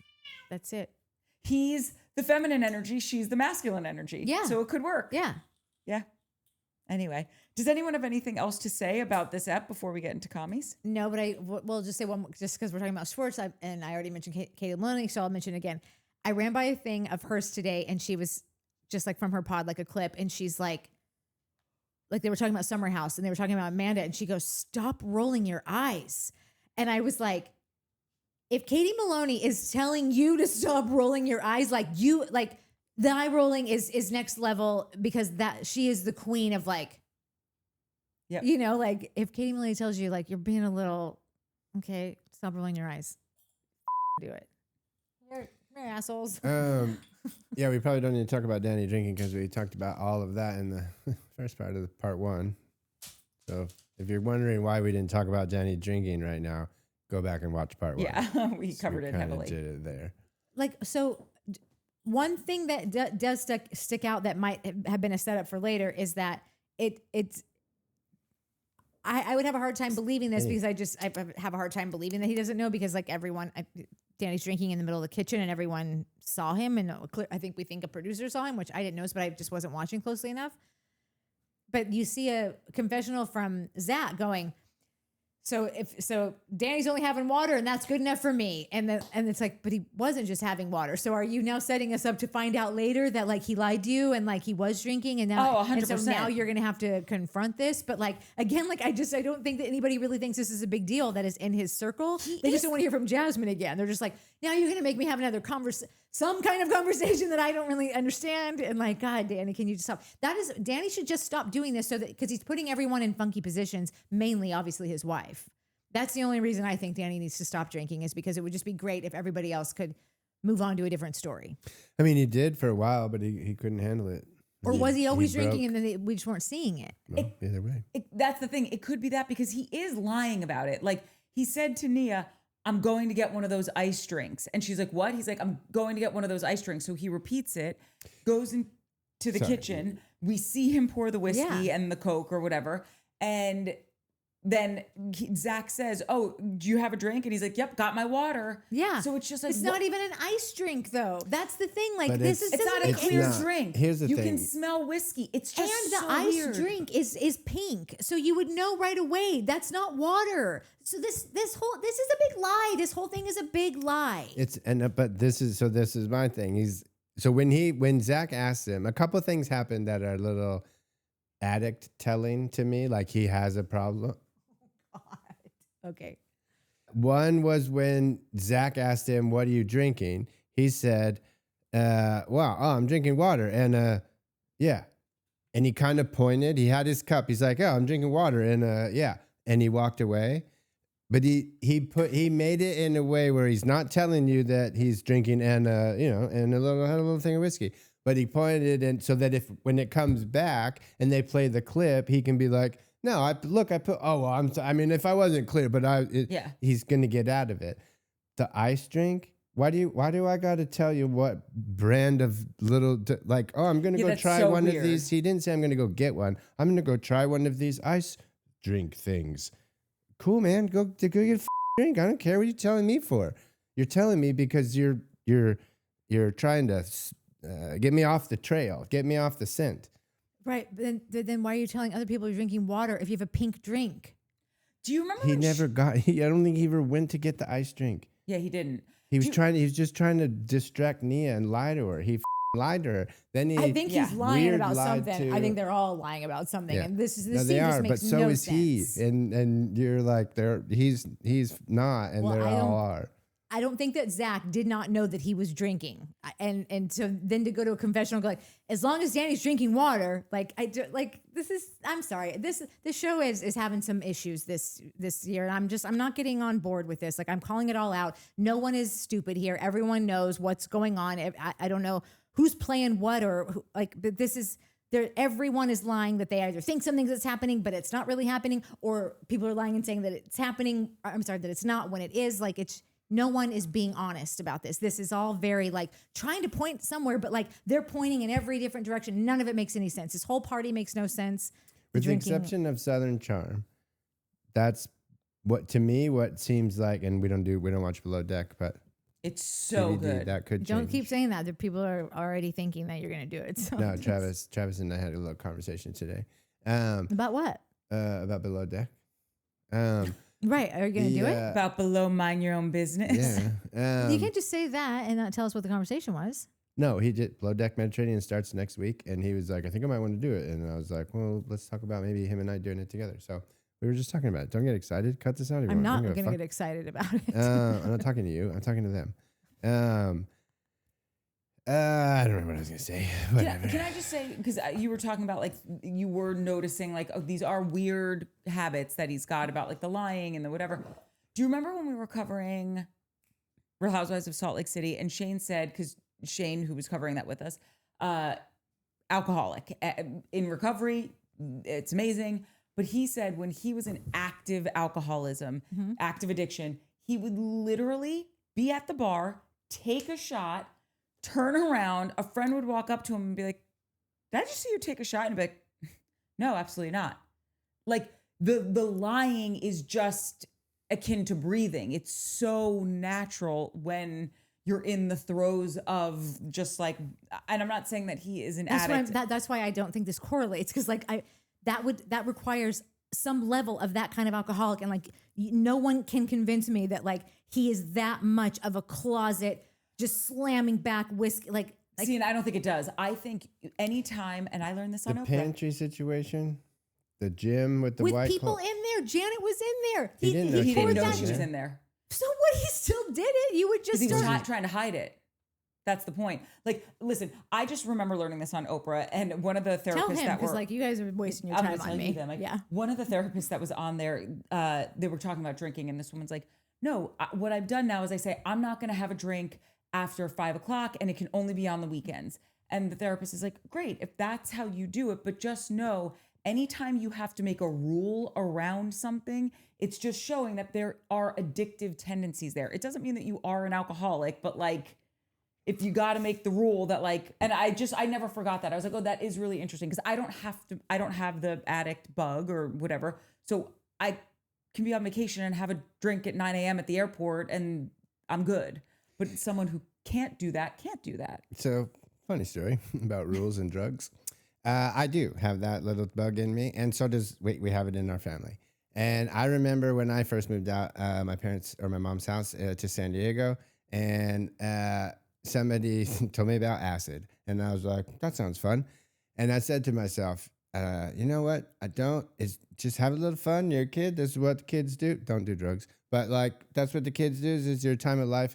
it. He's the feminine energy. She's the masculine energy. Yeah. So it could work. Yeah. Yeah. Anyway, does anyone have anything else to say about this app before we get into commies? No, but we'll just say one more, just because we're talking about Schwartz, and I already mentioned Katie Maloney, so I'll mention it again. I ran by a thing of hers today, and she was just like from her pod, like a clip, and she's like they were talking about Summer House, and they were talking about Amanda, and she goes, "Stop rolling your eyes," and I was like, if Katie Maloney is telling you to stop rolling your eyes, like the eye rolling is next level, because that she is the queen of like. Yep. You know, like if Katie Maloney tells you like you're being a little, okay, stop rolling your eyes. Do it. You're assholes. Yeah, we probably don't need to talk about Danny drinking because we talked about all of that in the first part of the part 1. So if you're wondering why we didn't talk about Danny drinking right now, go back and watch part 1. Yeah, we covered it kinda heavily. Did it there. Like, so one thing that does stick out that might have been a setup for later is that I would have a hard time believing this because I have a hard time believing that he doesn't know because like Danny's drinking in the middle of the kitchen and everyone saw him and I think we think a producer saw him, which I didn't notice, but I just wasn't watching closely enough. But you see a confessional from Zack going, so Danny's only having water and that's good enough for me. And it's like, but he wasn't just having water. So are you now setting us up to find out later that like he lied to you and like he was drinking and now, 100%. and so now you're going to have to confront this. But like, again, like I don't think that anybody really thinks this is a big deal that is in his circle. They just don't want to hear from Jasmine again. They're just like, now you're going to make me have another some kind of conversation that I don't really understand. And like, God, Danny, can you just stop? Danny should just stop doing this because he's putting everyone in funky positions, mainly obviously his wife. That's the only reason I think Danny needs to stop drinking is because it would just be great if everybody else could move on to a different story. I mean, he did for a while, but he couldn't handle it. Or was he always drinking and then we just weren't seeing it? Well, either way. That's the thing. It could be that because he is lying about it. Like he said to Nia, I'm going to get one of those ice drinks. And she's like, what? He's like, I'm going to get one of those ice drinks. So he repeats it, goes into the kitchen. We see him pour the whiskey and the Coke or whatever. And then Zack says, oh, do you have a drink? And he's like, yep, got my water. Yeah. So it's just like, it's not even an ice drink though. That's the thing. Like But it's not a clear drink. Here's the you thing. can smell whiskey. It's just and the so ice weird. drink is pink, so you would know right away that's not water. So this is a big lie. This whole thing is a big lie. But this is my thing. When Zack asked him, a couple things happened that are a little addict telling to me, like he has a problem. Okay. One was when Zack asked him, "What are you drinking?" He said, I'm drinking water." And yeah. And he kind of pointed. He had his cup. He's like, "Oh, I'm drinking water." And yeah. And he walked away. But he made it in a way where he's not telling you that he's drinking and had a little thing of whiskey. But he pointed and so that when it comes back and they play the clip, he can be like, "No, if I wasn't clear, but he's gonna get out of it." The ice drink. Why do I got to tell you what brand of I'm gonna go try one of these. He didn't say I'm gonna go get one. I'm gonna go try one of these ice drink things. Cool, man. Go get a drink. I don't care what you're telling me for. You're telling me because you're trying to get me off the trail, get me off the scent. Right, but then why are you telling other people you're drinking water if you have a pink drink? Do you remember? I don't think he ever went to get the ice drink. Yeah, he didn't. He was just trying to distract Nia and lie to her. He lied to her. Then I think he's lying about lied something. I think they're all lying about something, and this scene they just are, makes but so no is sense. he. And you're like, he's not, and they all are. I don't think that Zack did not know that he was drinking, and so then to go to a confessional, and go like, as long as Danny's drinking water, I'm sorry, this show is having some issues this year, and I'm not getting on board with this. Like I'm calling it all out. No one is stupid here. Everyone knows what's going on. I don't know who's playing what but this is. Everyone is lying that they either think something that's happening, but it's not really happening, or people are lying and saying that it's happening. I'm sorry, that it's not when it is. Like no one is being honest about this. This is all very trying to point somewhere, but they're pointing in every different direction. None of it makes any sense. This whole party makes no sense. With the exception of Southern Charm, that's what seems like, and we don't watch Below Deck, but it's so DVD, good. That could Don't change. keep saying that. The people are already thinking that you're going to do it. So No, Travis and I had a little conversation today. About what? About Below Deck. Right. Are you going to do it? About below mind your own business. Yeah. You can't just say that and not tell us what the conversation was. No, he did. Below Deck Mediterranean starts next week, and he was like, I think I might want to do it. And I was like, well, let's talk about maybe him and I doing it together. So we were just talking about it. Don't get excited. Cut this out. I'm not going to get excited about it. I'm not talking to you. I'm talking to them. I don't remember what I was going to say. Can I just say, because you were talking about you were noticing these are weird habits that he's got about the lying and the whatever. Do you remember when we were covering Real Housewives of Salt Lake City and Shane said, because Shane, who was covering that with us, alcoholic in recovery. It's amazing. But he said when he was in active alcoholism, active addiction, he would literally be at the bar, take a shot, turn around. A friend would walk up to him and be like, "Did I just see you take a shot?" And be like, "No, absolutely not." Like the lying is just akin to breathing. It's so natural when you're in the throes of just like, and I'm not saying that he is an addict. That's why I don't think this correlates, because like that requires some level of that kind of alcoholic, and like no one can convince me that like he is that much of a closet just slamming back whiskey like See, and I don't think it does. I think anytime, and I learned this on The Oprah. pantry situation, the gym with the white people clo- in there. Janet was in there. He didn't know He she didn't was know in she was there. in there So what? He still did it. You would just because he was start. trying to hide it. That's the point. Like, listen, I just remember learning this on Oprah, and one of the therapists Tell him, that because were like you guys are wasting your I'm time gonna on tell me. you them. Like, Yeah. one of the therapists that was on there, they were talking about drinking, and this woman's like, "No, what I've done now is I say I'm not going to have a drink after 5 o'clock, and it can only be on the weekends." And the therapist is like, "Great, if that's how you do it, but just know, anytime you have to make a rule around something, it's just showing that there are addictive tendencies there. It doesn't mean that you are an alcoholic, but like." If you got to make the rule that like, and I never forgot that. I was like, oh, that is really interesting, because I don't have the addict bug or whatever. So I can be on vacation and have a drink at 9 a.m. at the airport and I'm good. But someone who can't do that. So, funny story about rules and drugs. I do have that little bug in me, and so does we have it in our family. And I remember when I first moved out, my parents or my mom's house to San Diego, and somebody told me about acid, and I was like, that sounds fun. And I said to myself, you know what? It's just have a little fun. You're a kid. This is what the kids do. Don't do drugs. But like, that's what the kids do. Is your time of life.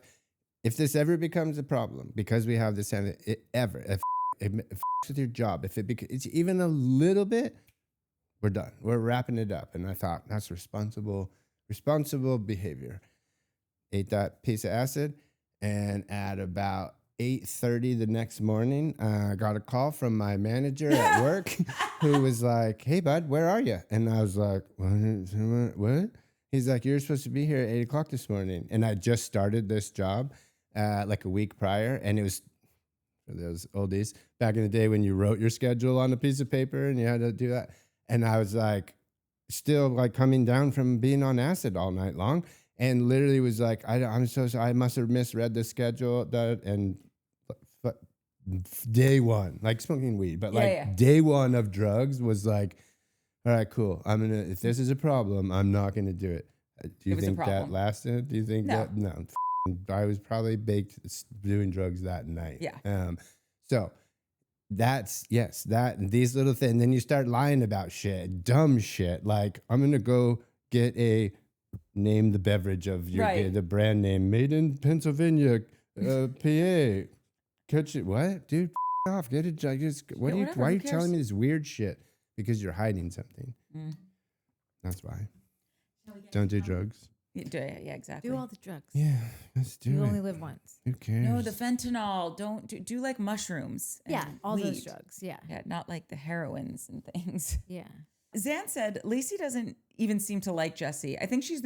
If this ever becomes a problem, because we have this, if it fucks with your job, if it's even a little bit, we're done. We're wrapping it up. And I thought, that's responsible behavior. Ate that piece of acid. And at about 8:30 the next morning, I got a call from my manager at work who was like, "Hey, bud, where are you?" And I was like, what? He's like, "You're supposed to be here at 8 o'clock this morning." And I just started this job like a week prior. And it was, for those oldies, back in the day when you wrote your schedule on a piece of paper and you had to do that. And I was like, still like coming down from being on acid all night long. And literally was like, I'm so sorry. I must have misread the schedule. And day one, like smoking weed, but day one of drugs was like, all right, cool. If this is a problem, I'm not gonna do it. Do you think that lasted? Do you think that? No. I was probably baked doing drugs that night. Yeah. So that's, these little things. And then you start lying about shit, dumb shit. Like, I'm gonna go get name the beverage of your the brand name, made in Pennsylvania, PA. Catch it, what, dude? Off, get it. Why are you telling me this weird shit? Because you're hiding something. That's why. Don't do drugs. Yeah, exactly. Do all the drugs. Yeah, let's do it. You only live once. Who cares? No, the fentanyl. Don't do like mushrooms. And Yeah, all those weed. drugs. Yeah. Yeah, not like the heroines and things. Yeah. Zan said Lacey doesn't even seem to like Jesse. I think she's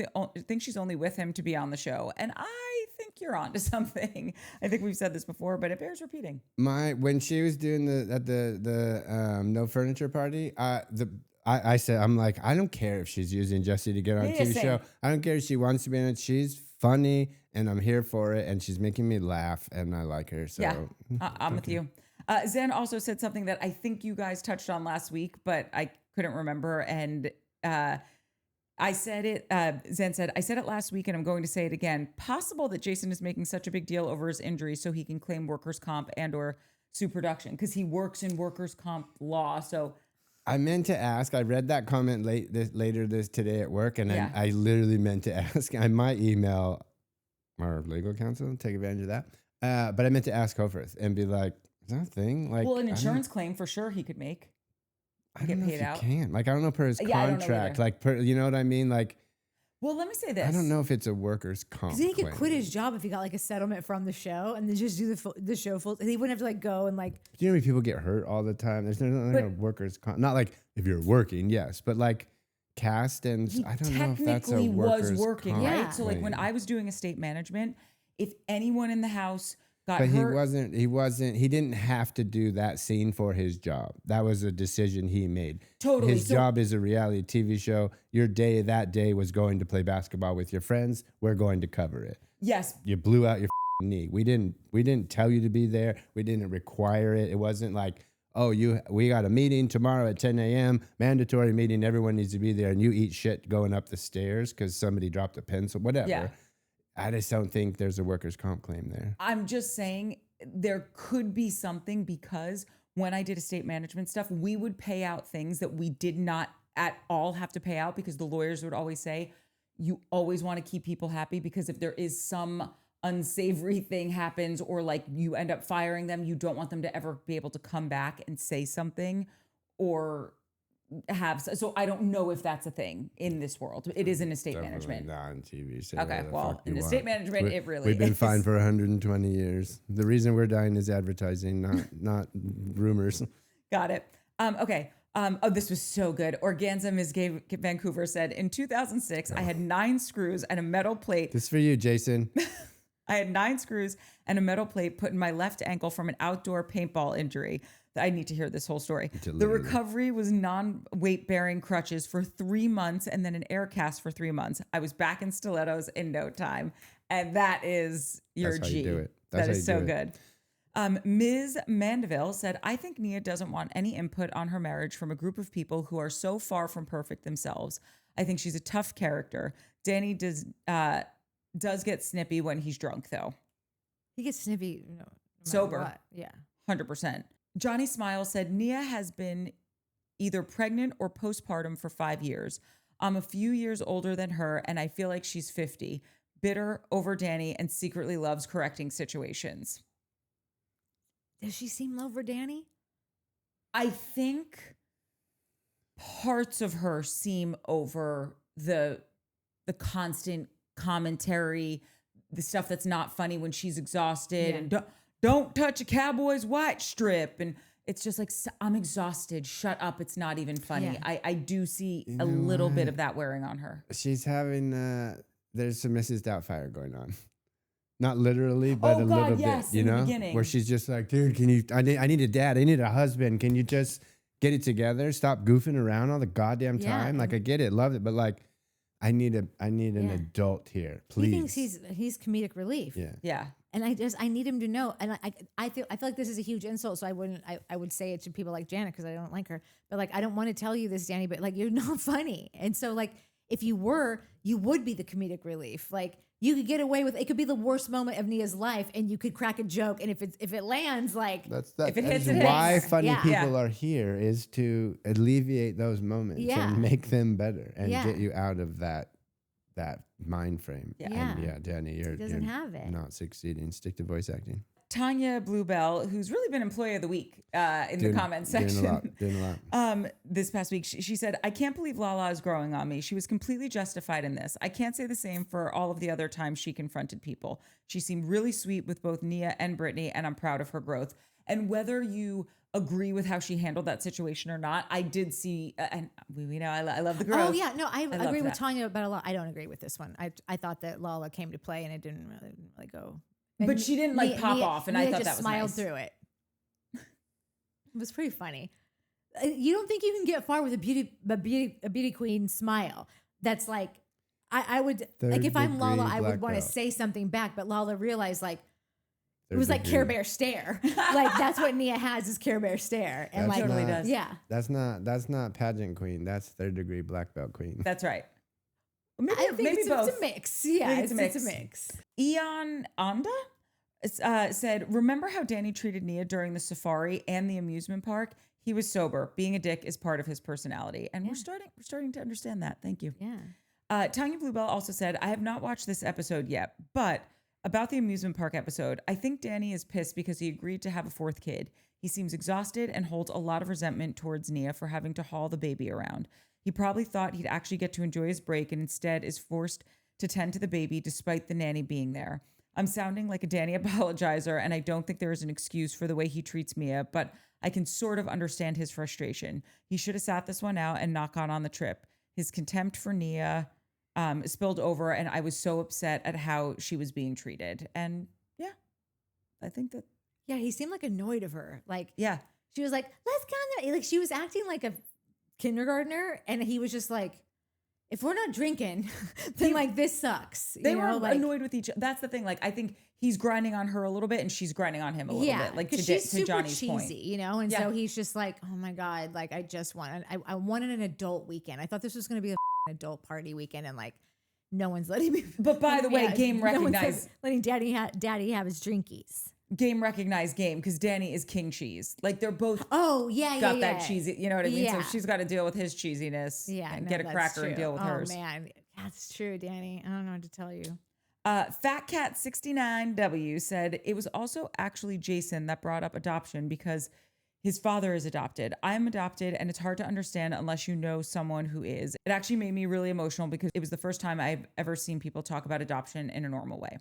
only with him to be on the show, and I think you're onto something. I think we've said this before, but it bears repeating. When she was doing the no furniture party, I said, I'm like, I don't care if she's using Jesse to get on a TV show. I don't care if she wants to be on it. She's funny, and I'm here for it, and she's making me laugh, and I like her. So yeah, I'm with you. Zen also said something that I think you guys touched on last week, but I couldn't remember. And I said it, Zen said, I said it last week and I'm going to say it again. Possible that Jason is making such a big deal over his injury so he can claim workers' comp and or sue production because he works in workers' comp law. So I meant to ask, I read that comment later today at work, and I literally meant to ask. I might email our legal counsel, take advantage of that. But I meant to ask Hofarth and be like, is that a thing? Like, well, an insurance claim for sure he could make. I don't know if he can. Like, I don't know per his contract. Like, you know what I mean? Like, Well, let me say this. I don't know if it's a workers' comp. Because he could claim. quit his job if he got like a settlement from the show and then just do the show full. He wouldn't have to like go and like. Do you know how many people get hurt all the time? There's no like a workers' comp. Not like if you're working, yes, but like cast and He I don't know if that's a technically workers' was working, comp right? So like when claim. I was doing estate management, if anyone in the house got But hurt, he didn't have to do that scene for his job. That was a decision he made. Totally. His So- job is a reality TV show. Your day that day was going to play basketball with your friends. We're going to cover it. yes, You blew out your knee. We didn't tell you to be there. We didn't require it. It wasn't like, oh, we got a meeting tomorrow at 10 a.m. Mandatory meeting. Everyone needs to be there, and you eat shit going up the stairs because somebody dropped a pencil. Whatever. Yeah. I just don't think there's a workers' comp claim there. I'm just saying there could be something because when I did estate management stuff, we would pay out things that we did not at all have to pay out because the lawyers would always say, you always want to keep people happy because if there is some unsavory thing happens or like you end up firing them, you don't want them to ever be able to come back and say something or have. So I don't know if that's a thing in this world. It is in estate management. Not on TV. Say Okay, whatever the well, fuck in you estate want. management, it really We've been is. fined for 120 years. The reason we're dying is advertising, not rumors. Got it. Okay. Oh, this was so good. Organza Ms. Vancouver said, in 2006, I had 9 screws and a metal plate. This is for you, Jason. I had 9 screws and a metal plate put in my left ankle from an outdoor paintball injury. I need to hear this whole story. The Literally. recovery was non-weight bearing crutches for 3 months and then an air cast for 3 months. I was back in stilettos in no time. And that is your That's how G. you do it. That's That how is you so do it. good. Ms. Mandeville said, I think Nia doesn't want any input on her marriage from a group of people who are so far from perfect themselves. I think she's a tough character. Danny does get snippy when he's drunk, though. He gets snippy. No matter Sober. what. Yeah. 100%. Johnny Smile said, Nia has been either pregnant or postpartum for 5 years. I'm a few years older than her, and I feel like she's 50, bitter over Danny, and secretly loves correcting situations. Does she seem low for Danny? I think parts of her seem over the constant commentary, the stuff that's not funny when she's exhausted, Yeah. and don't touch a cowboy's white strip, and it's just like I'm exhausted. Shut up! It's not even funny. Yeah. I do see You a know little bit what? of that wearing on her. She's having there's some Mrs. Doubtfire going on. Not literally, but Oh, a God, little yes, bit, you in the know, beginning. where she's just like, dude, I need a dad, I need a husband. Can you just get it together? Stop goofing around all the goddamn Yeah, time. Like and- I get it, love it, but like I need an Yeah. adult here, please. He thinks he's comedic relief. yeah. Yeah, And I need him to know. And I feel like this is a huge insult. So I would say it to people like Janet because I don't like her. But like, I don't want to tell you this, Danny, but like, you're not funny. And so like, if you were, you would be the comedic relief. Like you could get away with, it could be the worst moment of Nia's life and you could crack a joke. And if it lands, like, That's If it hits, that's it why hits. funny Yeah. people are here is to alleviate those moments Yeah. and make them better and Yeah. get you out of that mind frame. Yeah. And Yeah. Danny, you're doesn't have it. not succeeding. Stick to voice acting. Tanya Bluebell, who's really been Employee of the Week in the comment section. Doing a lot. This past week, she said, I can't believe Lala is growing on me. She was completely justified in this. I can't say the same for all of the other times she confronted people. She seemed really sweet with both Nia and Brittany, and I'm proud of her growth. And whether you agree with how she handled that situation or not, I did see, and we know I love the growth. oh yeah, no, I love agree with that. Tanya about a lot. I don't agree with this one. I thought that Lala came to play and it didn't really go. But And she didn't like pop off, and I Nia thought just that was smiled nice. through it. It was pretty funny. You don't think you can get far with a beauty queen smile? That's like, I would like if I'm Lala, Third-degree I would black want to belt. say something back, but Lala realized like it Third was like degree. Care Bear stare. Like that's what Nia has is Care Bear stare, and That's like totally does. yeah. That's not pageant queen. That's third-degree black belt queen. That's right. Maybe, I think maybe it's both. a mix. Yeah, Maybe it's a mix. Eon Anda said, remember how Danny treated Nia during the safari and the amusement park? He was sober. Being a dick is part of his personality. And we're starting to understand that. Thank you. Yeah. Tanya Bluebell also said, I have not watched this episode yet, but about the amusement park episode, I think Danny is pissed because he agreed to have a 4th kid. He seems exhausted and holds a lot of resentment towards Nia for having to haul the baby around. He probably thought he'd actually get to enjoy his break and instead is forced to tend to the baby despite the nanny being there. I'm sounding like a Danny apologizer, and I don't think there is an excuse for the way he treats Mia, but I can sort of understand his frustration. He should have sat this one out and not gone on the trip. His contempt for Nia spilled over, and I was so upset at how she was being treated. And yeah, I think that. Yeah, he seemed like annoyed of her. Like, Yeah. she was like, let's go. Like, she was acting like a kindergartner, and he was just like, if we're not drinking, then like this sucks. They were like, annoyed with each other. That's the thing. Like, I think he's grinding on her a little bit and she's grinding on him a little bit. Like, to, she's super Johnny's cheesy, point. you know? And so he's just like, oh my God, like I just wanted, I wanted an adult weekend. I thought this was going to be an adult party weekend, and like no one's letting me. But by the way, game no one's recognized. letting daddy have his drinkies. Game recognized game, because Danny is king cheese. Like, they're both got that cheesy, you know what I mean? Yeah. So she's got to deal with his cheesiness and get a that's cracker true. and deal with hers. Oh man, that's true, Danny. I don't know what to tell you. Fat Cat 69W said it was also actually Jason that brought up adoption because his father is adopted. I'm adopted, and it's hard to understand unless you know someone who is. It actually made me really emotional because it was the first time I've ever seen people talk about adoption in a normal way.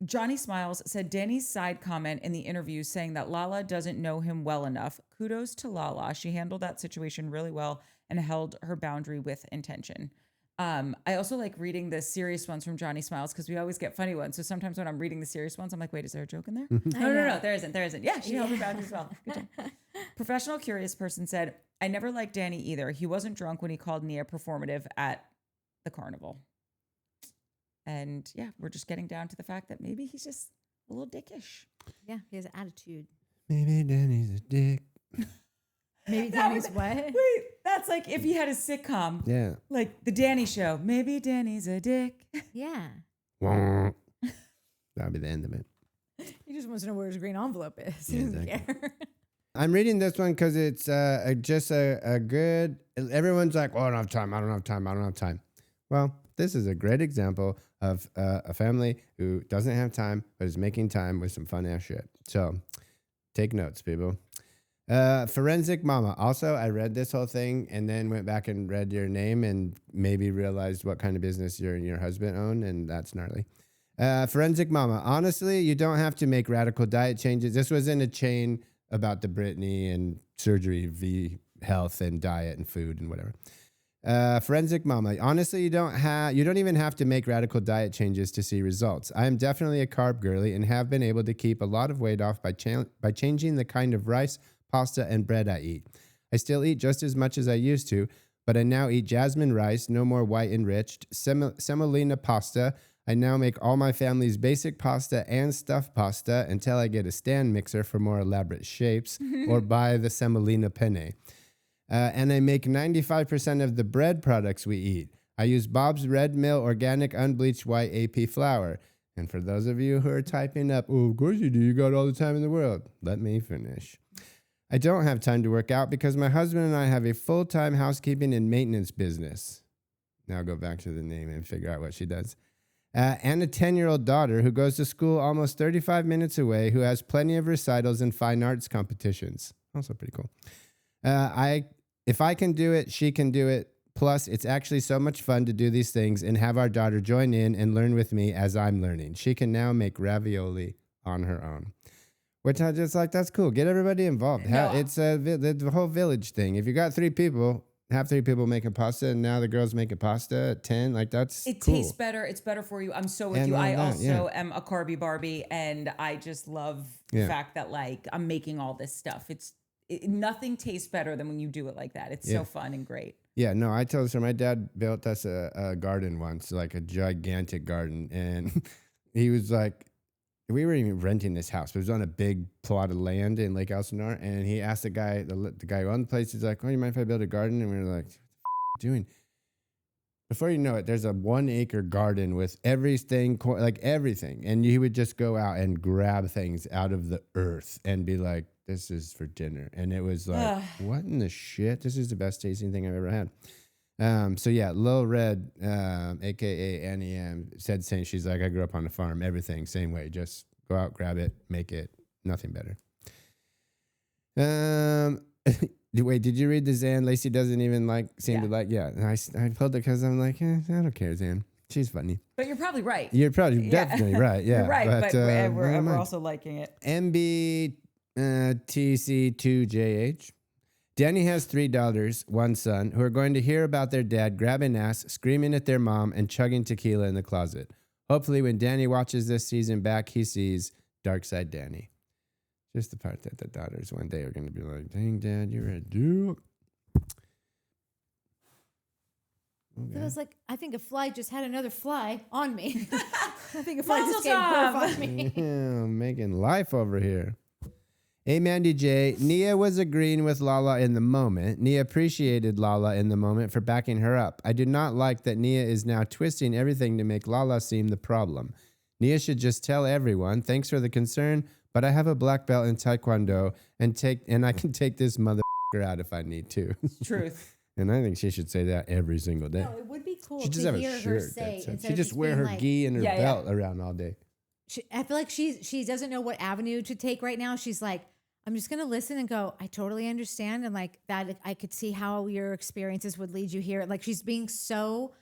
Johnny Smiles said Danny's side comment in the interview saying that Lala doesn't know him well enough. Kudos to Lala. She handled that situation really well and held her boundary with intention. I also like reading the serious ones from Johnny Smiles because we always get funny ones. So sometimes when I'm reading the serious ones, I'm like, wait, is there a joke in there? No, there isn't. Yeah, she held her boundaries well. Good job. Professional Curious Person said, I never liked Danny either. He wasn't drunk when he called Nia performative at the carnival. And yeah, we're just getting down to the fact that maybe he's just a little dickish. Yeah, he has an attitude. Maybe Danny's a dick. Maybe Danny's what? Wait, that's like if he had a sitcom. Yeah. Like The Danny Show. Maybe Danny's a dick. Yeah. That'll be the end of it. He just wants to know where his green envelope is. He Yeah, doesn't exactly. care. I'm reading this one because it's just a good. Everyone's like, "Oh, I don't have time. I don't have time. I don't have time." Well, this is a great example of a family who doesn't have time but is making time with some fun ass shit. So, take notes, people. Forensic Mama. Also, I read this whole thing and then went back and read your name and maybe realized what kind of business you and your husband own, and that's gnarly. Forensic Mama. Honestly, you don't have to make radical diet changes. This was in a chain about the Brittany and surgery v health and diet and food and whatever. Forensic Mama. Honestly, you don't even have to make radical diet changes to see results. I am definitely a carb girly and have been able to keep a lot of weight off by changing the kind of rice, pasta, and bread I eat. I still eat just as much as I used to, but I now eat jasmine rice, no more white enriched, semolina pasta. I now make all my family's basic pasta and stuffed pasta until I get a stand mixer for more elaborate shapes or buy the semolina penne. And I make 95% of the bread products we eat. I use Bob's Red Mill organic unbleached white AP flour. And for those of you who are typing up, oh, of course you do, you got all the time in the world. Let me finish. I don't have time to work out because my husband and I have a full-time housekeeping and maintenance business. Now go back to the name and figure out what she does. And a 10-year-old daughter who goes to school almost 35 minutes away, who has plenty of recitals and fine arts competitions. Also pretty cool. If I can do it, she can do it. Plus, it's actually so much fun to do these things and have our daughter join in and learn with me as I'm learning. She can now make ravioli on her own. Which I just like, that's cool. Get everybody involved. It's the whole village thing. If you got 3 people, have 3 people making pasta, and now the girls making pasta at 10, like that's It cool. tastes better. It's better for you. I'm so with And you. all I that, also am a carby Barbie, and I just love the fact that like I'm making all this stuff. Nothing tastes better than when you do it like that. It's so fun and great. Yeah, no, I tell you, so my dad built us a garden once, like a gigantic garden. And he was like, we were even renting this house, but it was on a big plot of land in Lake Elsinore. And he asked the guy who owned the place, he's like, oh, you mind if I build a garden? And we were like, what the doing? Before you know it, there's a 1-acre garden with everything, like everything. And he would just go out and grab things out of the earth and be like, this is for dinner. And it was like, what in the shit? This is the best tasting thing I've ever had. So yeah, Lil Red, aka Annie M, said saying she's like, I grew up on a farm, everything, same way. Just go out, grab it, make it, nothing better. Wait, did you read the Zan? Lacey doesn't even seem to like. Yeah, and I pulled it because I'm like, I don't care, Zan. She's funny. But you're probably right. You're probably definitely right. Yeah, You're right, but we're mind. also liking it. MBTC2JH. Danny has 3 daughters, 1 son, who are going to hear about their dad grabbing ass, screaming at their mom, and chugging tequila in the closet. Hopefully, when Danny watches this season back, he sees Dark Side Danny. Just the part that the daughters one day are going to be like, dang, Dad, you're a dude. Okay. It was like, I think a fly just had another fly on me. I think a fly Mazel just gave birth on me. Yeah, making life over here. Hey, Mandy J. Nia was agreeing with Lala in the moment. Nia appreciated Lala in the moment for backing her up. I do not like that Nia is now twisting everything to make Lala seem the problem. Nia should just tell everyone, thanks for the concern, but I have a black belt in Taekwondo and I can take this motherfucker out if I need to. Truth. And I think she should say that every single day. No, it would be cool She just to have hear a her shirt. say. She just wear her gi and her belt around all day. I feel like she doesn't know what avenue to take right now. She's like, I'm just gonna listen and go, I totally understand, and like that I could see how your experiences would lead you here. Like she's being so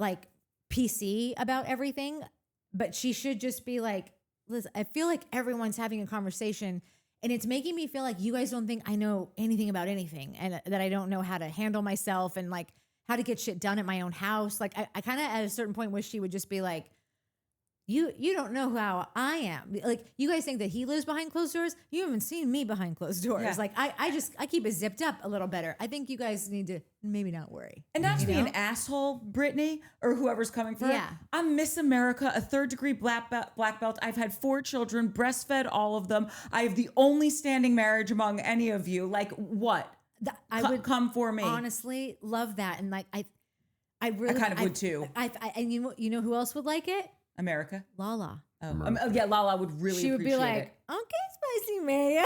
like PC about everything, but she should just be like, listen, I feel like everyone's having a conversation and it's making me feel like you guys don't think I know anything about anything and that I don't know how to handle myself and like how to get shit done at my own house. Like I kind of at a certain point wish she would just be like, you don't know how I am. Like you guys think that he lives behind closed doors. You haven't seen me behind closed doors. Yeah. Like I keep it zipped up a little better. I think you guys need to maybe not worry. And not to be an asshole, Brittany, or whoever's coming for her. Yeah. I'm Miss America, a 3rd-degree black belt. I've had 4 children, breastfed all of them. I have the only standing marriage among any of you. Like what? I would come for me. Honestly, love that. And like I really kind of would too. And you know who else would like it? America. Lala. Yeah, Lala would really She would be appreciate like, it. okay, spicy Maya.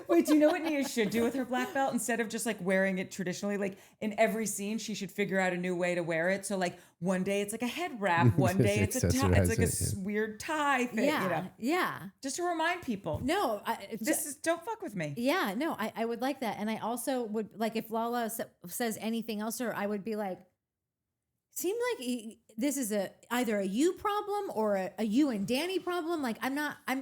Wait, do you know what Nia should do with her black belt? Instead of just like wearing it traditionally, like in every scene, she should figure out a new way to wear it. So like one day it's like a head wrap, one day it's a tie. It's like a weird tie thing, Yeah, you know? yeah. Just to remind people. No, Don't fuck with me. Yeah, no, I would like that. And I also would like if Lala says anything else, or I would be like, seemed like this is either a you problem or a you and Danny problem. Like I'm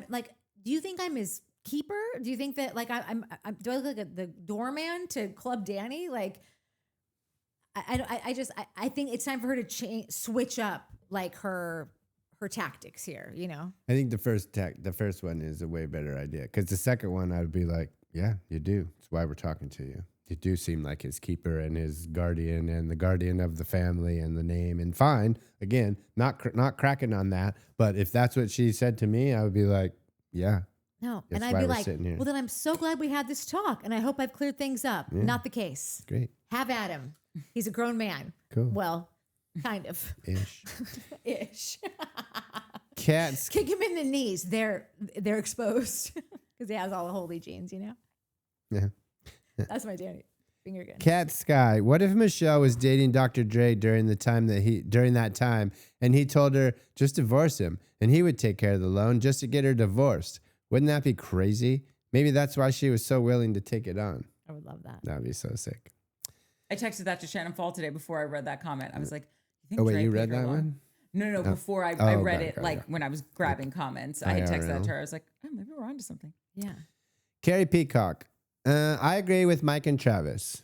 like, do you think I'm his keeper? Do you think that like I'm do I look like the doorman to Club Danny? Like I think it's time for her to switch up like her tactics here, you know? I think the first one is a way better idea because the second one I would be like, yeah, you do. That's why we're talking to you. You do seem like his keeper and his guardian and the guardian of the family and the name. And fine, again, not cracking on that. But if that's what she said to me, I would be like, yeah. No, and I'd be like, well, then I'm so glad we had this talk, and I hope I've cleared things up. Yeah. Not the case. Great. Have at him. He's a grown man. Cool. Well, kind of. Ish. Ish. Cats. Kick him in the knees. They're exposed because he has all the holy genes, you know? Yeah. That's my Danny finger gun. Cat Sky. What if Michelle was dating Dr. Dre during that time and he told her just divorce him and he would take care of the loan just to get her divorced? Wouldn't that be crazy? Maybe that's why she was so willing to take it on. I would love that. That would be so sick. I texted that to Shannon Fall today before I read that comment. I was like, you think wait, Dre you paid read her that loan? one? No. Before I read it, when I was grabbing comments, I had texted that to her. I was like, oh, maybe we're onto something. Yeah. Carrie Peacock. I agree with Mike and Travis.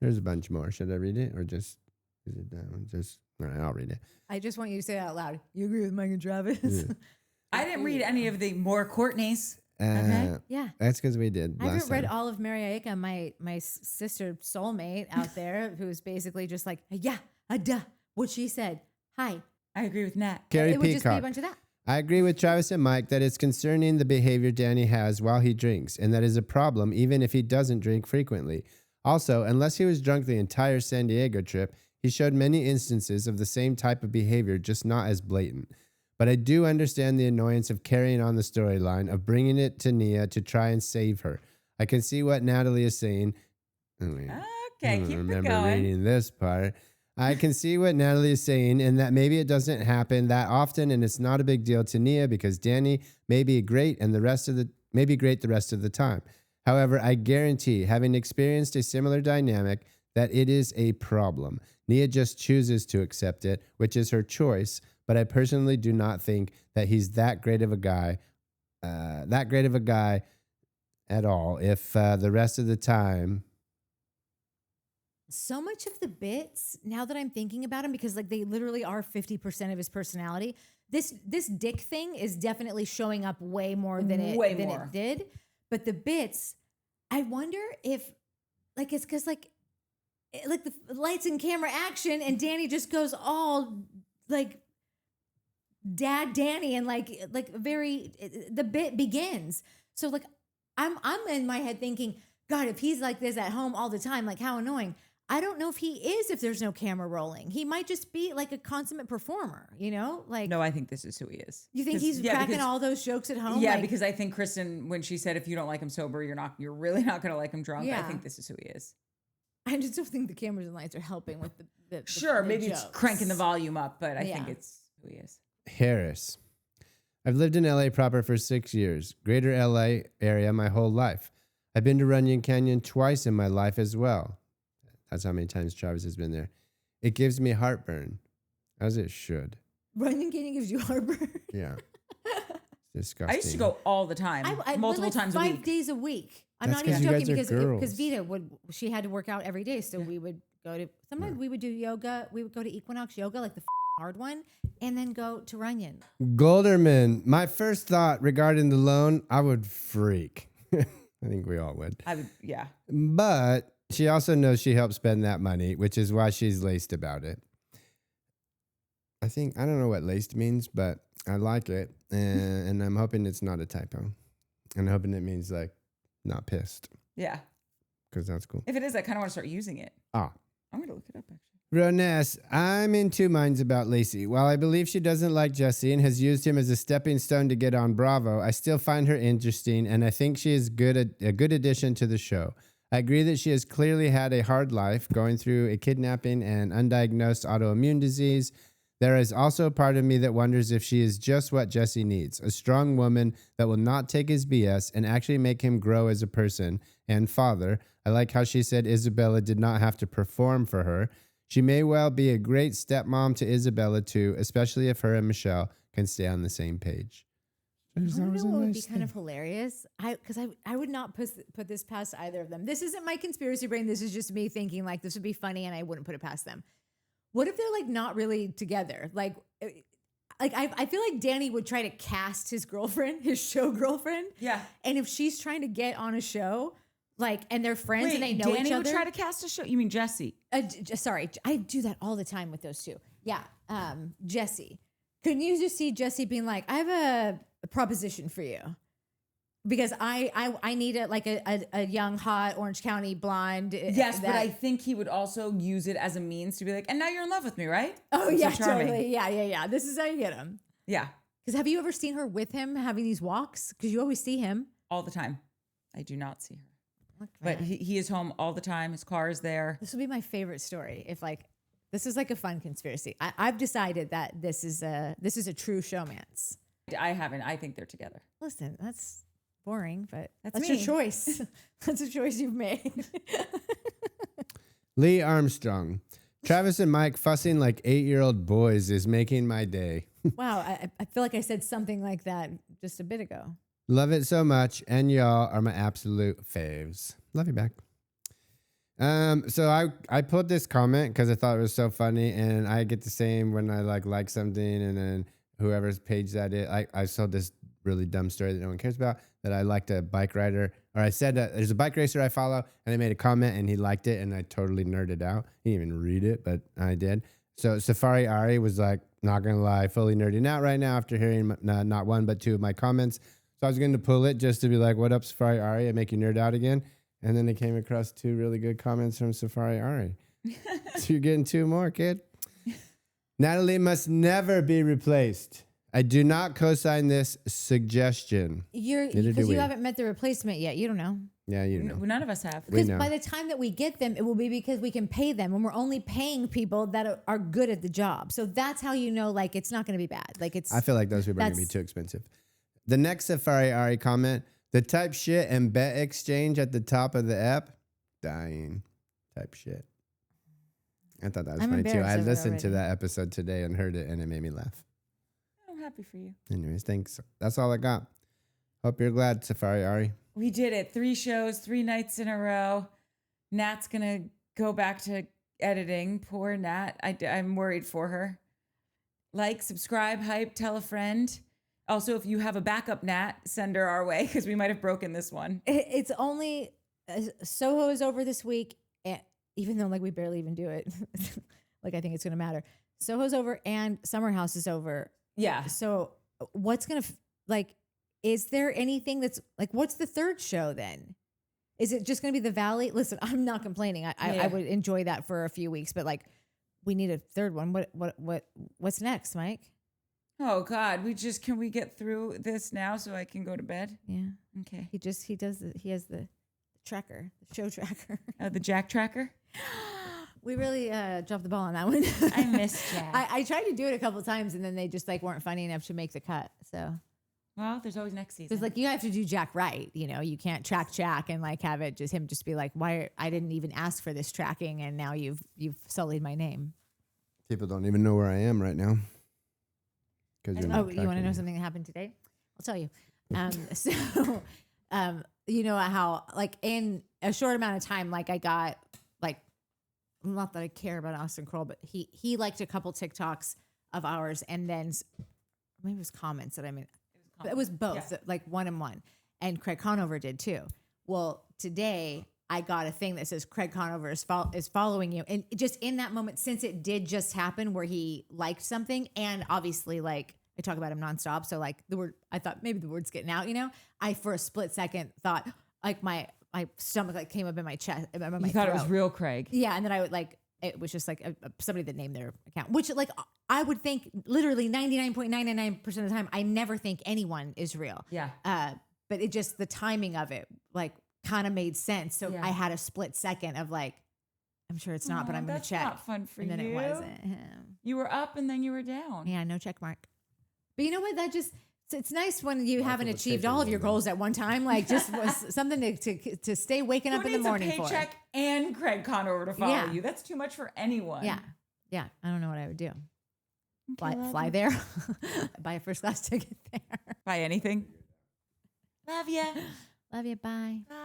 There's a bunch more. Should I read it or just is it that one? All right, I'll read it. I just want you to say it out loud. You agree with Mike and Travis? Yeah. I didn't read any of the more Courtneys. Okay. Yeah. That's because we did. I haven't read all of Mariaika, my sister soulmate out there, who's basically just like, yeah, duh, what she said. Hi. I agree with Nat. Carrie it would Peacock. just be a bunch of that. I agree with Travis and Mike that it's concerning the behavior Danny has while he drinks, and that is a problem even if he doesn't drink frequently. Also, unless he was drunk the entire San Diego trip, he showed many instances of the same type of behavior, just not as blatant. But I do understand the annoyance of carrying on the storyline, of bringing it to Nia to try and save her. I can see what Natalie is saying. Okay, keep it remember going. reading this part. I can see what Natalie is saying and that maybe it doesn't happen that often and it's not a big deal to Nia because Danny may be great the rest of the time. However, I guarantee, having experienced a similar dynamic, that it is a problem. Nia just chooses to accept it, which is her choice, but I personally do not think that he's that great of a guy at all. If the rest of the time... So much of the bits, now that I'm thinking about him, because like they literally are 50% of his personality, this dick thing is definitely showing up way more than it did. But the bits, I wonder if like it's because like the lights and camera action and Danny just goes all like dad Danny and like very the bit begins. So like I'm in my head thinking, God, if he's like this at home all the time, like how annoying. I don't know if he is if there's no camera rolling. He might just be like a consummate performer, you know? Like No, I think this is who he is. You think he's cracking all those jokes at home? Yeah, like, because I think Kristen, when she said if you don't like him sober, you're really not gonna like him drunk. Yeah. I think this is who he is. I just don't think the cameras and lights are helping with the Sure, maybe jokes. It's cranking the volume up, but I think it's who he is. Harris. I've lived in LA proper for 6 years, greater LA area my whole life. I've been to Runyon Canyon twice in my life as well. That's how many times Travis has been there. It gives me heartburn, as it should. Runyon Canyon gives you heartburn? Yeah. It's disgusting. I used to go all the time, multiple times a week. 5 days a week. I'm That's not even joking because Vita she had to work out every day. So we would go to, sometimes we would do yoga. We would go to Equinox Yoga, like the hard one, and then go to Runyon. Golderman, my first thought regarding the loan, I would freak. I think we all would. I would, yeah. But she also knows she helped spend that money, which is why she's laced about it. I don't know what laced means, but I like it. And I'm hoping it's not a typo. And I'm hoping it means like not pissed. Yeah. Because that's cool. If it is, I kind of want to start using it. Ah. I'm going to look it up, actually. Roness, I'm in two minds about Lacey. While I believe she doesn't like Jesse and has used him as a stepping stone to get on Bravo, I still find her interesting, and I think she is a good addition to the show. I agree that she has clearly had a hard life, going through a kidnapping and undiagnosed autoimmune disease. There is also a part of me that wonders if she is just what Jesse needs, a strong woman that will not take his BS and actually make him grow as a person and father. I like how she said Isabella did not have to perform for her. She may well be a great stepmom to Isabella too, especially if her and Michelle can stay on the same page. I don't know what would be kind of hilarious. Because I would not put this past either of them. This isn't my conspiracy brain. This is just me thinking like this would be funny and I wouldn't put it past them. What if they're like not really together? Like I feel like Danny would try to cast his girlfriend, his show girlfriend. Yeah. And if she's trying to get on a show, like, and they're friends and they know Danny each other. Would try to cast a show? You mean Jesse? Sorry, I do that all the time with those two. Yeah, Jesse. Couldn't you just see Jesse being like, I have a proposition for you? Because I need a young, hot, Orange County blonde. Yes, but I think he would also use it as a means to be like, and now you're in love with me, right? Oh, yeah, totally. Yeah. This is how you get him. Yeah. Because have you ever seen her with him having these walks? Because you always see him. All the time. I do not see her. But he is home all the time. His car is there. This will be my favorite story. If like, this is like a fun conspiracy. I've decided that this is a true showmance. I haven't. I think they're together. Listen, that's boring, but that's your choice. That's a choice you've made. Lee Armstrong. Travis and Mike fussing like 8-year-old boys is making my day. Wow, I feel like I said something like that just a bit ago. Love it so much, and y'all are my absolute faves. Love you back. So I put this comment because I thought it was so funny, and I get the same when I like something, and then whoever's page that is. I saw this really dumb story that no one cares about, that I liked a bike rider, or I said that there's a bike racer I follow, and they made a comment, and he liked it, and I totally nerded out. He didn't even read it, but I did. So Safari Ari was like, not gonna lie, fully nerding out right now after hearing not one but two of my comments. So I was going to pull it just to be like, what up, Safari Ari? And make you nerd out again. And then I came across two really good comments from Safari Ari. So you're getting two more, kid. Natalie must never be replaced. I do not co-sign this suggestion. Because you haven't met the replacement yet. You don't know. Yeah, you know. None of us have. Because by the time that we get them, it will be because we can pay them, and we're only paying people that are good at the job. So that's how you know, like, it's not going to be bad. Like, it's. I feel like those people are going to be too expensive. The next Safari Ari comment, The type shit and bet exchange at the top of the app, dying type shit. I thought that was I'm funny too. embarrassed I of it listened to already. that episode today and heard it, and it made me laugh. I'm happy for you. Anyways, thanks. That's all I got. Hope you're glad, Safari Ari. We did it. 3 shows, 3 nights in a row. Nat's going to go back to editing. Poor Nat. I'm worried for her. Like, subscribe, hype, tell a friend. Also, if you have a backup Nat, send her our way because we might have broken this one. It's only Soho is over this week, and even though like we barely even do it, like I think it's gonna matter. Soho's over and Summer House is over. Yeah. So what's gonna like? Is there anything that's like? What's the third show then? Is it just gonna be the Valley? Listen, I'm not complaining. I would enjoy that for a few weeks, but like we need a third one. What's next, Mike? Oh God, can we get through this now so I can go to bed? Yeah. Okay. He has the tracker, the show tracker. The Jack tracker. We really dropped the ball on that one. I miss Jack. I tried to do it a couple times and then they just like weren't funny enough to make the cut. So Well, there's always next season. it's like you have to do Jack right. You know, you can't track Jack and like have it just be like, why I didn't even ask for this tracking and now you've sullied my name. People don't even know where I am right now. Oh, you want to know something that happened today? I'll tell you. So, you know how like in a short amount of time, like I got like, not that I care about Austin Kroll, but he liked a couple TikToks of ours, and then maybe it was comments that I mean, it was both, like one and one, and Craig Conover did too. Well, today I got a thing that says Craig Conover is following you, and just in that moment, since it did just happen where he liked something, and obviously like I talk about him nonstop, so like the word, I thought maybe the word's getting out, you know. I for a split second thought like my stomach like came up in my chest. You thought it was real Craig. Yeah, and then I would like it was just like somebody that named their account, which like I would think literally 99.999% of the time I never think anyone is real. Yeah. But it just the timing of it like kind of made sense. So I had a split second of like, I'm sure it's not, but I'm going to check. That's not fun for and then you. it wasn't him. You were up and then you were down. Yeah, no check mark. But you know what? That just it's nice when you haven't would achieved take all a of your little. goals at one time. Like just was something to stay waking up Who in the needs morning a for. paycheck and Craig Conover to follow Yeah. you? That's too much for anyone. Yeah. Yeah. I don't know what I would do. Okay, Fly there, buy a first class ticket there. Buy anything. Love ya. Love you. Bye. Bye.